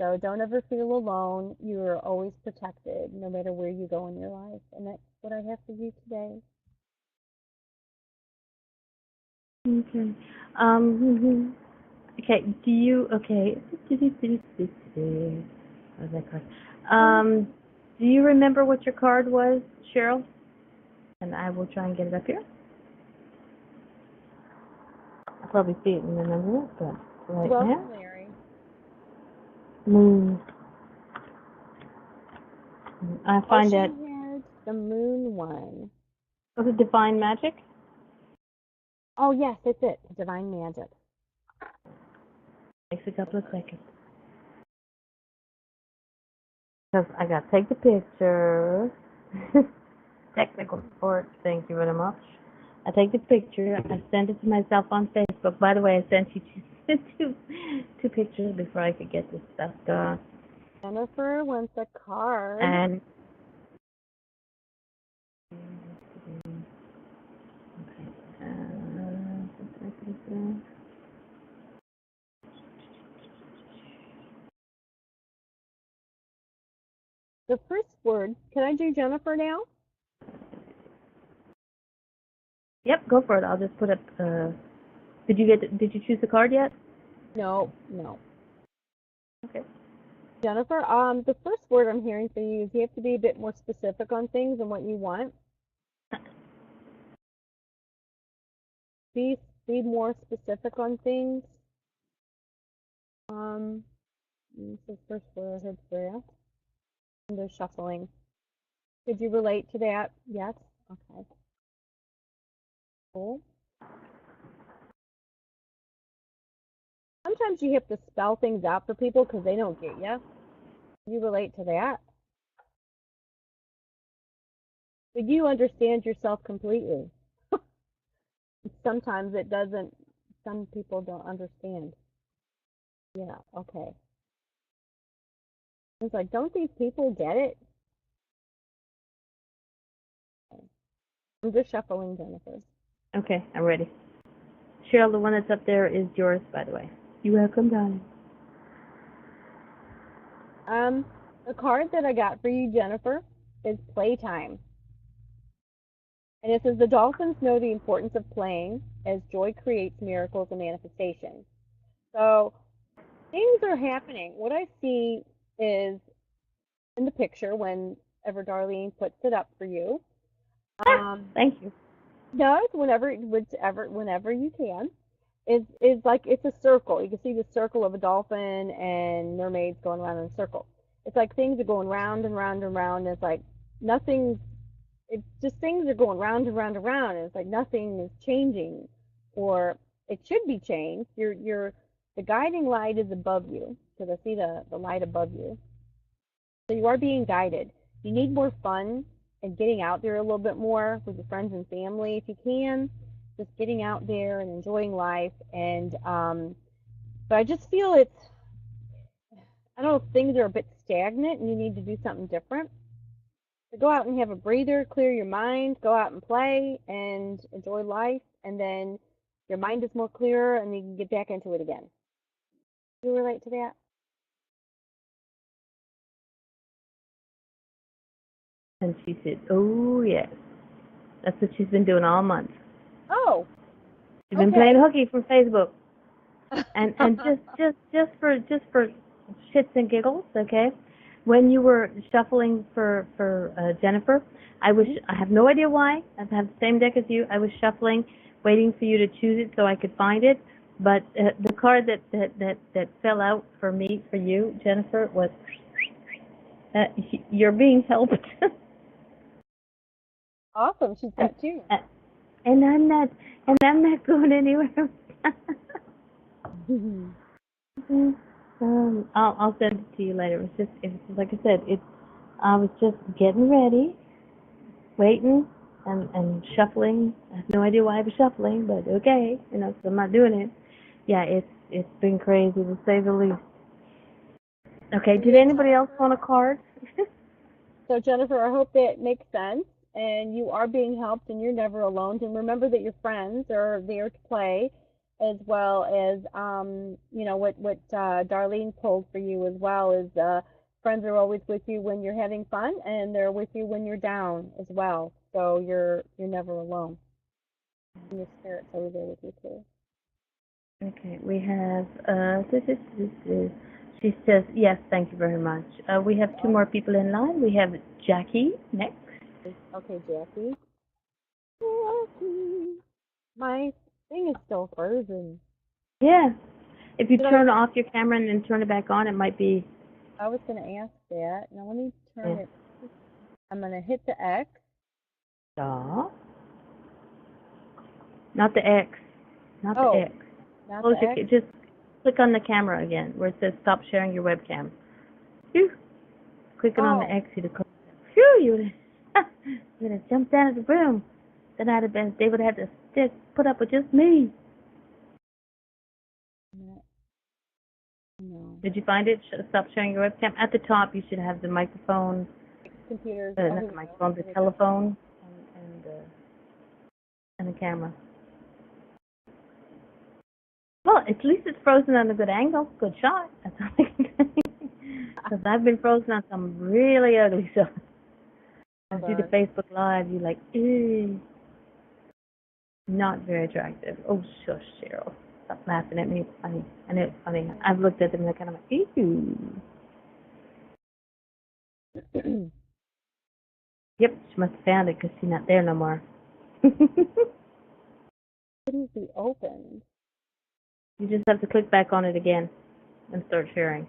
Speaker 2: So don't ever feel alone. You're always protected no matter where you go in your life. And that's what I have for you today.
Speaker 1: Okay. Okay. Do you? Okay. Where's that card? Do you remember what your card was, Cheryl? And I will try and get it up here. I'll probably see it and remember it, but right
Speaker 2: Welcome,
Speaker 1: now,
Speaker 2: Larry.
Speaker 1: moon. I find
Speaker 2: She
Speaker 1: that.
Speaker 2: had the moon one.
Speaker 1: Was it divine magic?
Speaker 2: Oh, yes, that's it. Divine magic.
Speaker 1: Takes a couple of seconds. Because I got to take the picture. Technical support, thank you very much. I take the picture, I send it to myself on Facebook. By the way, I sent you two pictures before I could get this stuff done.
Speaker 2: Jennifer wants a card.
Speaker 1: And
Speaker 2: The first word, can I do Jennifer now?
Speaker 1: yep, go for it. I'll just put up. Did you choose the card yet?
Speaker 2: No.
Speaker 1: Okay.
Speaker 2: Jennifer, the first word I'm hearing for you is you have to be a bit more specific on things and what you want. Be more specific on things. This is the first word I heard for you. And they're shuffling. Could you relate to that? Yes? Okay. Cool. Sometimes you have to spell things out for people because they don't get you. You relate to that? But you understand yourself completely. Sometimes it doesn't, some people don't understand. Yeah, okay. It's like, don't these people get it? Okay. I'm just shuffling, Jennifer.
Speaker 1: Okay, I'm ready. Cheryl, the one that's up there is yours, by the way. You're welcome, darling.
Speaker 2: The card that I got for you, Jennifer, is playtime. And it says the dolphins know the importance of playing as joy creates miracles and manifestations. So things are happening. What I see is in the picture whenever Darlene puts it up for you.
Speaker 1: Thank you.
Speaker 2: Does whenever you can. Is like it's a circle. You can see the circle of a dolphin and mermaids going around in a circle. It's like things are going round and round and round. And it's like nothing's. It's just things are going round and round and round. And it's like nothing is changing, or it should be changed. The guiding light is above you because I see the light above you. So you are being guided. You need more fun and getting out there a little bit more with your friends and family if you can. Just getting out there and enjoying life. And but I just feel I don't know if things are a bit stagnant and you need to do something different. So go out and have a breather, clear your mind, go out and play and enjoy life, and then your mind is more clearer and you can get back into it again. Do you relate to that?
Speaker 1: And she said, oh, yes. That's what she's been doing all month.
Speaker 2: Oh.
Speaker 1: She's been playing hooky from Facebook. And just for shits and giggles, okay? When you were shuffling for Jennifer, I have no idea why. I have the same deck as you. I was shuffling, waiting for you to choose it so I could find it. But the card that fell out for you, Jennifer, was you're being helped.
Speaker 2: Awesome. She's got two.
Speaker 1: And I'm not going anywhere. I'll send it to you later. It's like I said, I was just getting ready, waiting, and shuffling. I have no idea why I was shuffling, but okay, so I'm not doing it. Yeah, it's been crazy to say the least. Okay, did anybody else want a card?
Speaker 2: So Jennifer, I hope that makes sense, and you are being helped, and you're never alone. And remember that your friends are there to play, as well as what Darlene pulled for you as well is friends are always with you when you're having fun, and they're with you when you're down as well. So you're never alone. And your spirit's always there with you too.
Speaker 1: Okay, we have she says yes, thank you very much. We have two more people in line. We have Jackie next.
Speaker 2: Okay, Jackie. Jackie, my thing is still frozen.
Speaker 1: Yeah. If you turn off your camera and then turn it back on, it might be.
Speaker 2: I was going to ask that. Now let me turn it. I'm going to hit the X.
Speaker 1: Stop. Not the X. Not the X.
Speaker 2: Not the X.
Speaker 1: Just click on the camera again where it says stop sharing your webcam. Phew. Clicking on the X, you'd have you'd have jumped out of the room. Then they would have had to put up with just me. No. Did you find it? Stop sharing your webcam. At the top, you should have the microphone.
Speaker 2: Computers.
Speaker 1: Not the microphone, the telephone, and the camera. Well, at least it's frozen on a good angle. Good shot. That's all I can say. Because I've been frozen on some really ugly stuff. I see the Facebook Live. You're like, ew. Not very attractive. Oh, shush, Cheryl. Stop laughing at me. It's funny. I know it's funny. I've looked at them and they're kind of like, ew. Yep, she must have found it because she's not there no more.
Speaker 2: Couldn't be opened.
Speaker 1: You just have to click back on it again and start sharing.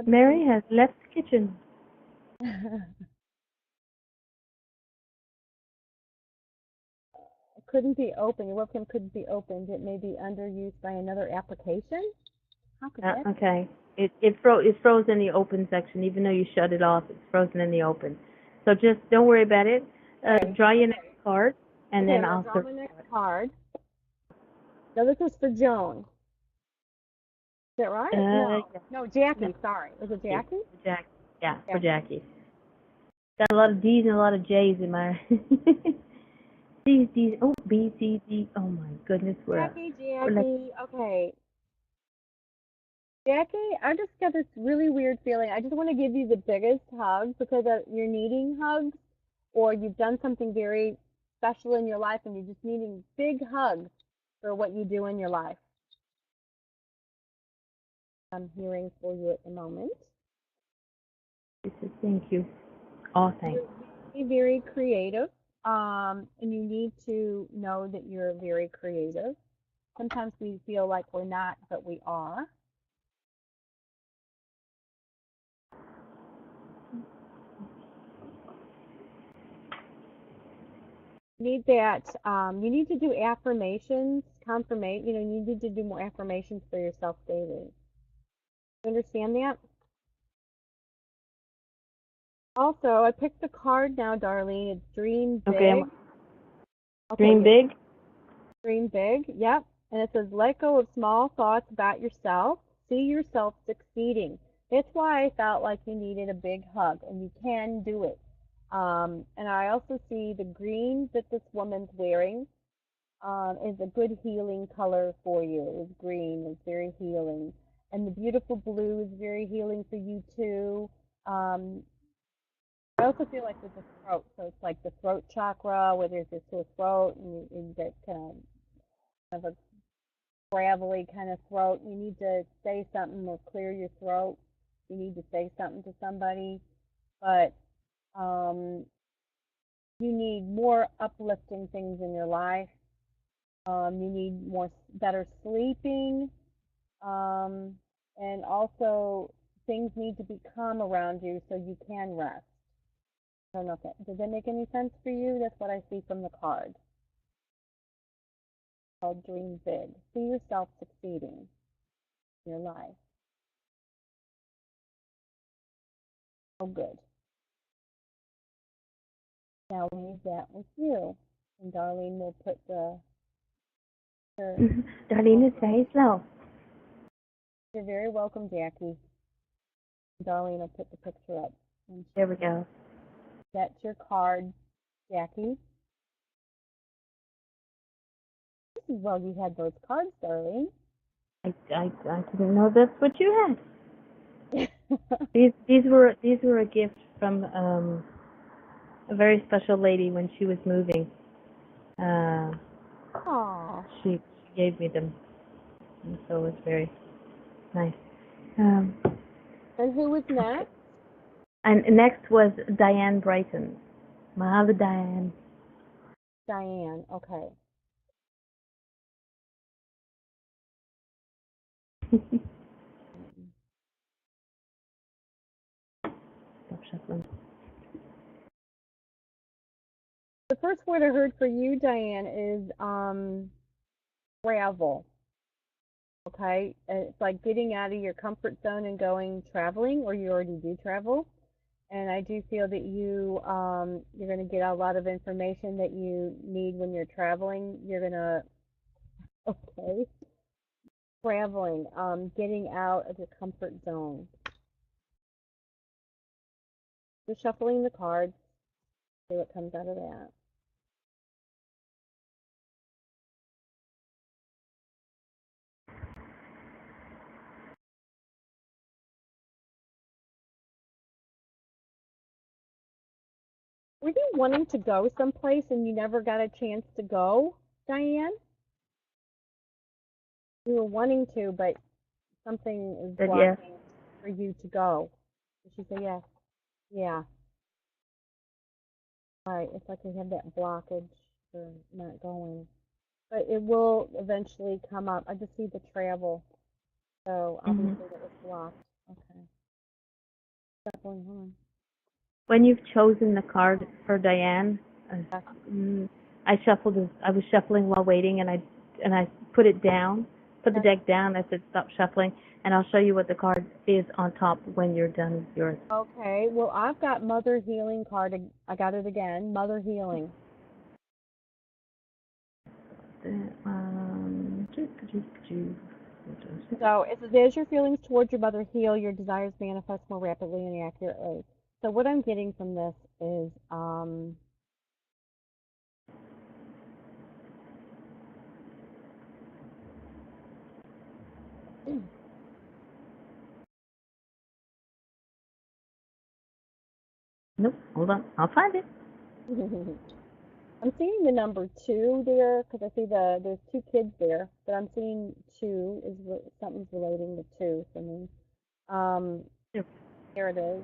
Speaker 1: Mary has left the kitchen.
Speaker 2: Couldn't be open. Your webcam couldn't be opened. It may be under use by another application. How could that be?
Speaker 1: Okay. It froze in the open section. Even though you shut it off, it's frozen in the open. So just don't worry about it. Draw your next card, and then I'll
Speaker 2: draw the next card. Now this is for Joan. Is that right? No, Jackie. No. Sorry. Was it Jackie?
Speaker 1: Jackie. Yeah, for Jackie. Got a lot of D's and a lot of J's in my. D's. Oh, B, C, D. Oh my goodness,
Speaker 2: Jackie. Okay. Jackie, I just got this really weird feeling. I just want to give you the biggest hug because you're needing hugs, or you've done something very special in your life and you're just needing big hugs for what you do in your life. I'm hearing for you at the moment.
Speaker 1: Thank you. Oh, thanks.
Speaker 2: Be very creative, and you need to know that you're very creative. Sometimes we feel like we're not, but we are. Need that. You need to do affirmations, confirmation. You need to do more affirmations for yourself daily. You understand that? Also, I picked the card now, Darlene. It's Dream Big.
Speaker 1: Okay. Dream Big?
Speaker 2: Dream Big, yep. And it says, let go of small thoughts about yourself. see yourself succeeding. That's why I felt like you needed a big hug, and you can do it. And I also see the green that this woman's wearing is a good healing color for you. Is green, is very healing. And the beautiful blue is very healing for you too. Um, I also feel like with the throat, so it's like the throat chakra, where there's a sore throat and that kind of a gravelly kind of throat. You need to say something or clear your throat. You need to say something to somebody, but um, you need more uplifting things in your life. You need better sleeping, um, and also things need to be calm around you so you can rest. I don't know if did that make any sense for you? That's what I see from the card. Called Dream Big. See yourself succeeding in your life. Oh, good. Now leave that with you, and Darlene will put the.
Speaker 1: Darlene is very slow.
Speaker 2: You're very welcome, Jackie. Darlene will put the picture up.
Speaker 1: There we go.
Speaker 2: That's your card, Jackie. Well, you had those cards, Darlene.
Speaker 1: I didn't know that's what you had. these were a gift from a very special lady when she was moving. She gave me them, and so it was very nice.
Speaker 2: And who was next?
Speaker 1: And next was Diane Brighton. Mother Diane.
Speaker 2: Diane, okay.
Speaker 1: Stop shuffling.
Speaker 2: The first word I heard for you, Diane, is travel. Okay, it's like getting out of your comfort zone and going traveling, or you already do travel. And I do feel that you're going to get a lot of information that you need when you're traveling. You're going to traveling, getting out of your comfort zone. Just shuffling the cards, see what comes out of that. Were you wanting to go someplace and you never got a chance to go, Diane? You were wanting to, but something is blocking for you to go. Did she say yes? Yeah. Right. It's like we have that blockage for not going. But it will eventually come up. I just see the travel. So obviously that was blocked. Okay. What's going on?
Speaker 1: When you've chosen the card for Diane, I was shuffling while waiting, and I put it down, put the deck down. I said stop shuffling, and I'll show you what the card is on top when you're done with yours.
Speaker 2: Okay. Well, I've got Mother Healing card. I got it again. Mother Healing. So as your feelings towards your mother heal, your desires manifest more rapidly and accurately. So what I'm getting from this is
Speaker 1: Nope, hold on, I'll find it.
Speaker 2: I'm seeing the number 2 there because I see there's 2 kids there, but I'm seeing 2 is something's relating to 2 for me. Here it is.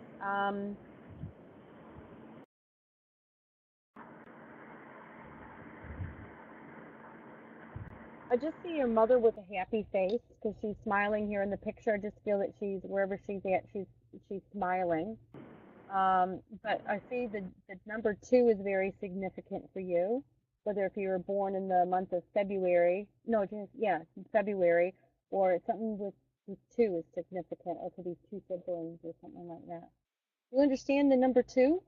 Speaker 2: I just see your mother with a happy face because she's smiling here in the picture. I just feel that wherever she's at, she's smiling. But I see the number 2 is very significant for you, whether if you were born in the month of February, no, February, or something with 2 is significant, or could be 2 siblings or something like that. You understand the number 2?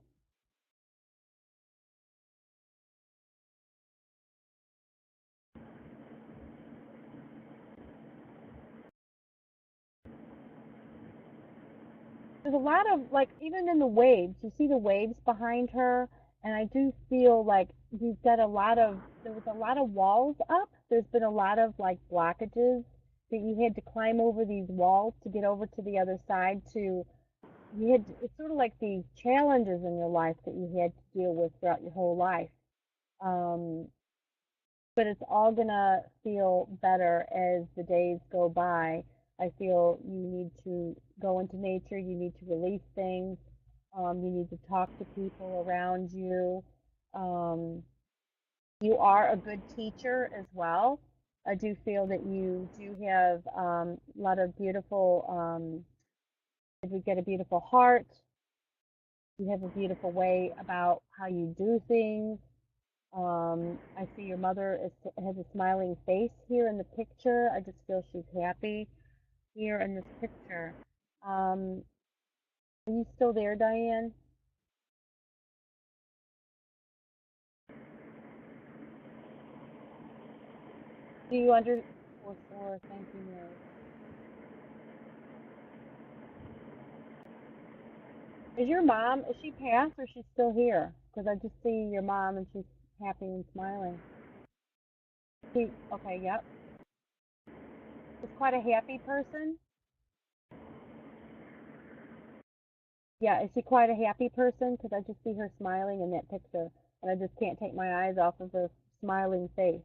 Speaker 2: there's a lot of, like, even in the waves, you see the waves behind her, and I do feel like you've got a lot of, there was a lot of walls up. There's been a lot of, like, blockages that you had to climb over these walls to get over to the other side to, you had, it's sort of like these challenges in your life that you had to deal with throughout your whole life. Um, but it's all gonna feel better as the days go by. I feel you need to go into nature, you need to release things, you need to talk to people around you. Um, you are a good teacher as well. I do feel that you do have a lot of beautiful, you get a beautiful heart, you have a beautiful way about how you do things. I see your mother has a smiling face here in the picture. I just feel she's happy here in this picture. Um, are you still there, Diane? Do you under? Four, thank you, Mary. Is your mom? Is she passed or she's still here? Because I just see your mom and she's happy and smiling. She okay? Yep. She's quite a happy person. Yeah, is she quite a happy person? Because I just see her smiling in that picture, and I just can't take my eyes off of her smiling face.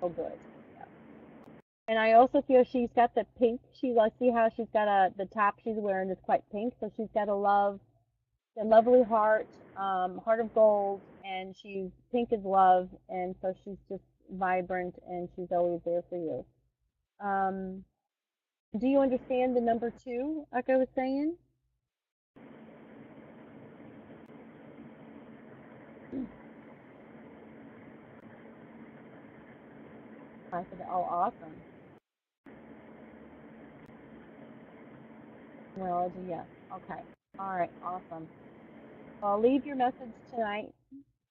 Speaker 2: Oh, good. Yeah. And I also feel she's got the pink. I see how she's got the top she's wearing is quite pink, so she's got a lovely heart, heart of gold, and she's pink as love, and so she's just vibrant, and she's always there for you. Um, do you understand the number two, like I was saying? I said, oh, awesome. Numerology, yes. Okay. All right, awesome. I'll leave your message tonight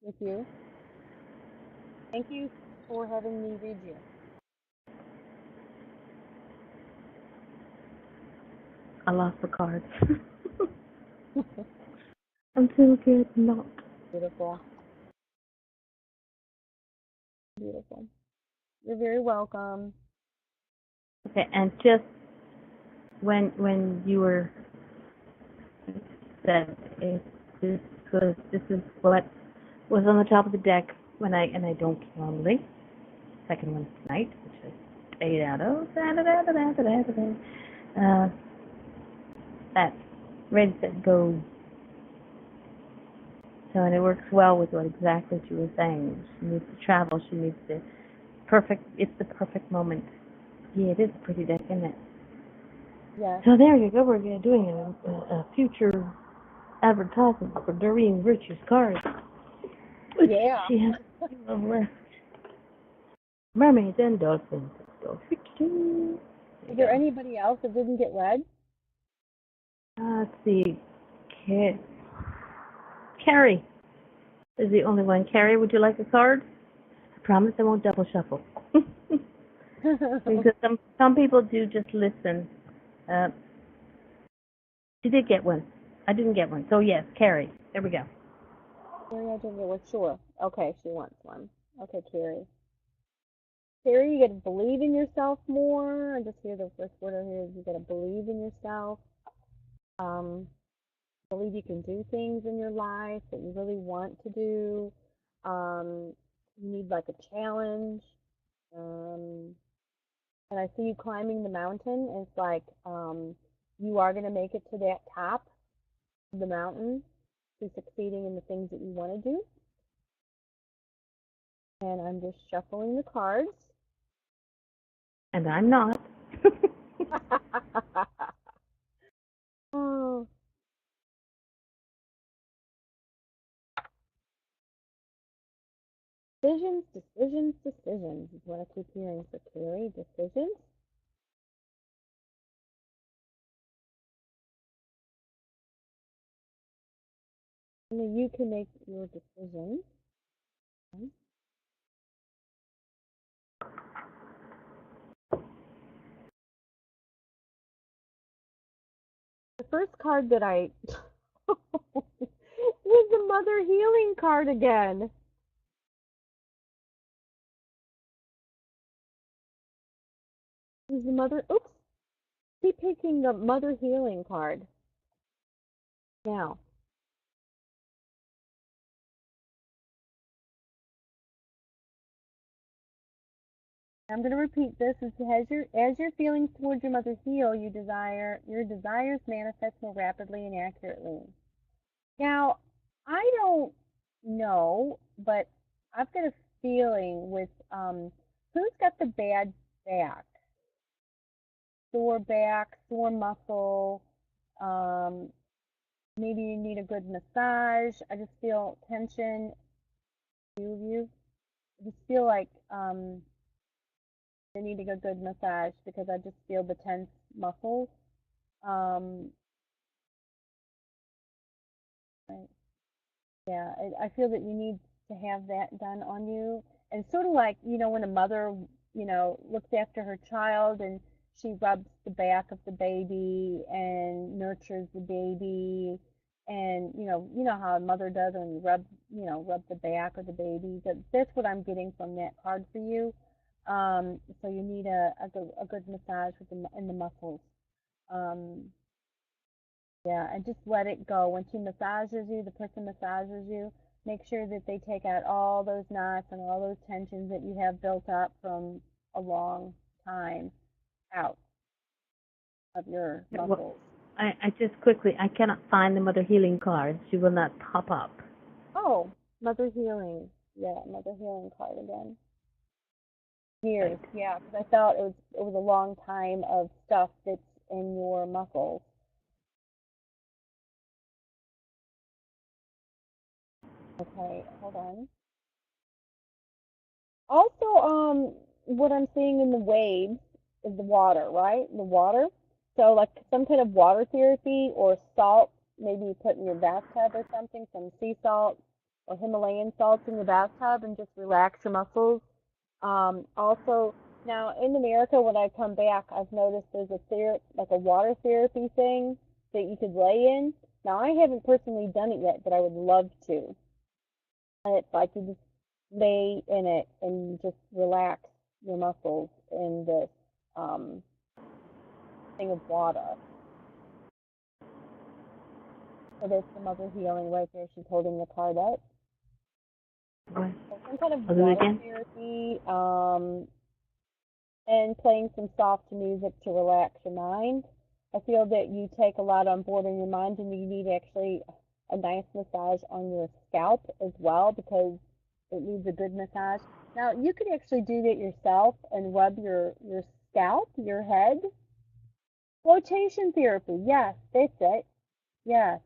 Speaker 2: with you. Thank you for having me read you.
Speaker 1: I lost the cards. I'm so good. Not.
Speaker 2: Beautiful. Beautiful. You're very welcome.
Speaker 1: Okay, and just when you were said it, this is what was on the top of the deck when I don't normally. Second one tonight, which is 8 out of that ready set go. So and it works well with what exactly she was saying. She needs to travel. She needs to perfect. It's the perfect moment. Yeah, it is a pretty deck, isn't it?
Speaker 2: Yes.
Speaker 1: So there you go. We're doing a future advertisement for Doreen Rich's cards. Which
Speaker 2: Yeah.
Speaker 1: she has of left. Mermaids and dolphins.
Speaker 2: Is there anybody else that didn't get read?
Speaker 1: Let's see. Carrie is the only one. Carrie, would you like a card? I promise I won't double shuffle. Because some people do just listen. She did get one. I didn't get one. So yes, Carrie. There we go.
Speaker 2: Carrie, I didn't get one. Sure. Okay, she wants one. Okay, Carrie. Carrie, you gotta believe in yourself more. I just hear the first word I hear is you gotta believe in yourself. Um, believe you can do things in your life that you really want to do. You need like a challenge. Um, and I see you climbing the mountain. It's like you are gonna make it to that top of the mountain to succeeding in the things that you want to do. And I'm just shuffling the cards.
Speaker 1: And I'm not.
Speaker 2: Oh, decisions, decisions, decisions is what I keep hearing for Carrie. Decisions. Only you can make your decisions. Okay. The first card that I was the Mother Healing card again. It was the Mother. Oops. Keep picking the Mother Healing card. Now, I'm going to repeat this. As your feelings towards your mother heal, your desires manifest more rapidly and accurately. Now, I don't know, but I've got a feeling with who's got the bad back, sore muscle. Maybe you need a good massage. I just feel tension. You I just feel like you're needing a good massage because I just feel the tense muscles. Um, right. Yeah, I feel that you need to have that done on you. And sort of like, when a mother, looks after her child and she rubs the back of the baby and nurtures the baby. And, you know how a mother does when you rub the back of the baby. That's what I'm getting from that card for you. So you need a good massage in the muscles. Um, yeah, and just let it go. When she massages you, the person massages you, make sure that they take out all those knots and all those tensions that you have built up from a long time out of your
Speaker 1: Well,
Speaker 2: muscles.
Speaker 1: I just quickly, I cannot find the Mother Healing card. She will not pop up.
Speaker 2: Oh, Mother Healing. Yeah, Mother Healing card again. Years,
Speaker 1: Right.
Speaker 2: yeah, because I thought it was a long time of stuff that's in your muscles. Okay, hold on. Also, what I'm seeing in the waves is the water, right? The water. So like some kind of water therapy or salt, maybe you put in your bathtub or something, some sea salt or Himalayan salts in your bathtub and just relax your muscles. Also, now in America, when I come back, I've noticed there's like a water therapy thing that you could lay in. Now I haven't personally done it yet, but I would love to. And it's like you just lay in it and just relax your muscles in this um, thing of water. So there's some other healing right there. She's holding the card up.
Speaker 1: What?
Speaker 2: So some kind of
Speaker 1: I'll do it
Speaker 2: water
Speaker 1: again.
Speaker 2: therapy and playing some soft music to relax your mind. I feel that you take a lot on board in your mind and you need actually a nice massage on your scalp as well because it needs a good massage. Now, you could actually do that yourself and rub your scalp, your head. Flotation therapy, yes, that's it. Yes,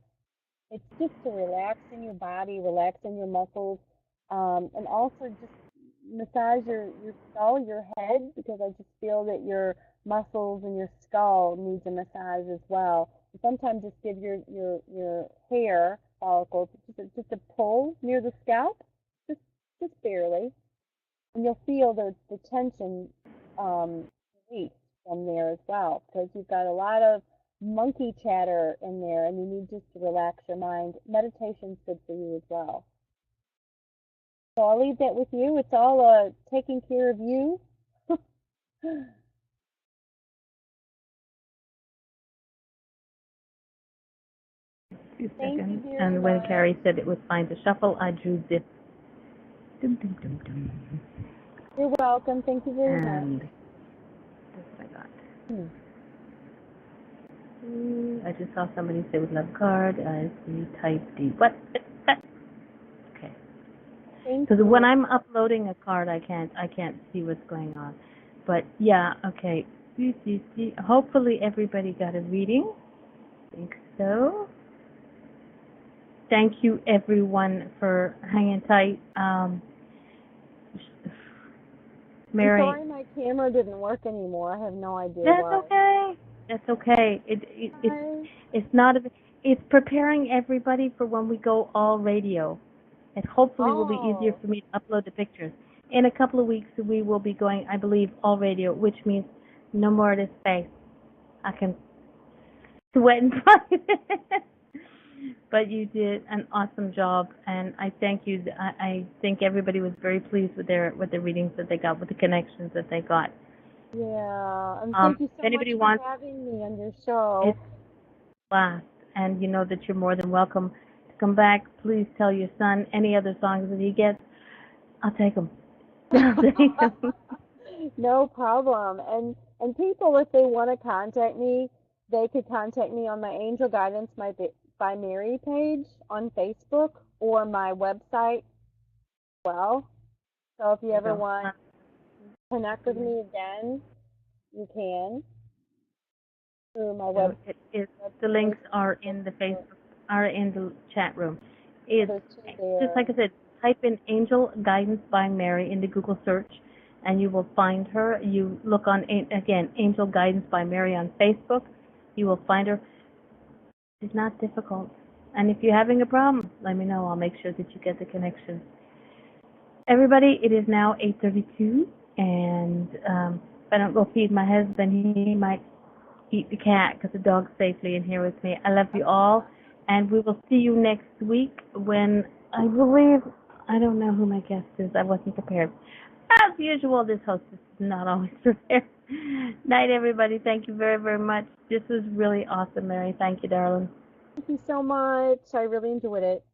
Speaker 2: it's just to relax in your body, relax in your muscles, and also just massage your skull, your head, because I just feel that your muscles and your skull needs a massage as well. And sometimes just give your hair follicles just a pull near the scalp, just just barely, and you'll feel the tension release from there as well, because you've got a lot of monkey chatter in there, and you need just to relax your mind. Meditation's good for you as well. So I'll leave that with you. It's all taking care of you.
Speaker 1: 2 seconds.
Speaker 2: Very
Speaker 1: And when
Speaker 2: much.
Speaker 1: Carrie said it was fine to shuffle, I drew this. Dum, dum, dum, dum.
Speaker 2: You're welcome. Thank you very much.
Speaker 1: And that's what I got.
Speaker 2: Hmm.
Speaker 1: I just saw somebody say would love card. I see type D. What? Okay.
Speaker 2: Thank
Speaker 1: Because when
Speaker 2: you.
Speaker 1: I'm uploading a card, I can't see what's going on. But yeah, okay. Hopefully everybody got a reading. I think so. Thank you everyone for hanging tight. Mary.
Speaker 2: I'm sorry my camera didn't work anymore. I have no idea
Speaker 1: That's
Speaker 2: why.
Speaker 1: okay. That's okay. It's not it's preparing everybody for when we go all radio. It hopefully will be easier
Speaker 2: Oh,
Speaker 1: for me to upload the pictures. In a couple of weeks we will be going, I believe, all radio, which means no more of this space. I can sweat and fight. But you did an awesome job, and I thank you. I think everybody was very pleased with their readings that they got, with the connections that they got.
Speaker 2: Yeah, and thank you
Speaker 1: If
Speaker 2: so much
Speaker 1: anybody
Speaker 2: for
Speaker 1: wants,
Speaker 2: having me on your
Speaker 1: it's
Speaker 2: show.
Speaker 1: last, and you know that you're more than welcome to come back. Please tell your son any other songs that he gets. I'll take them. I'll take them.
Speaker 2: No problem. And people, if they want to contact me, they could contact me on my Angel Guidance by Mary page on Facebook or my website as well. So if you
Speaker 1: There you
Speaker 2: ever
Speaker 1: go.
Speaker 2: want to connect with me again, you can through my
Speaker 1: It is, the
Speaker 2: website.
Speaker 1: links are in the Facebook, are in the chat room. It's
Speaker 2: There's two
Speaker 1: just
Speaker 2: there.
Speaker 1: like I said, type in Angel Guidance by Mary in the Google search, and you will find her. You look on, again, Angel Guidance by Mary on Facebook. You will find her. It's not difficult. And if you're having a problem, let me know. I'll make sure that you get the connection. Everybody, it is now 8:32, and if I don't go feed my husband, he might eat the cat because the dog's safely in here with me. I love you all, and we will see you next week when I believe, I don't know who my guest is. I wasn't prepared. As usual, this host is not always prepared. Night, everybody. Thank you very, very much. This was really awesome, Mary. Thank you, darling.
Speaker 2: Thank you so much. I really enjoyed it.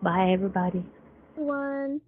Speaker 1: Bye, everybody.
Speaker 2: Everyone.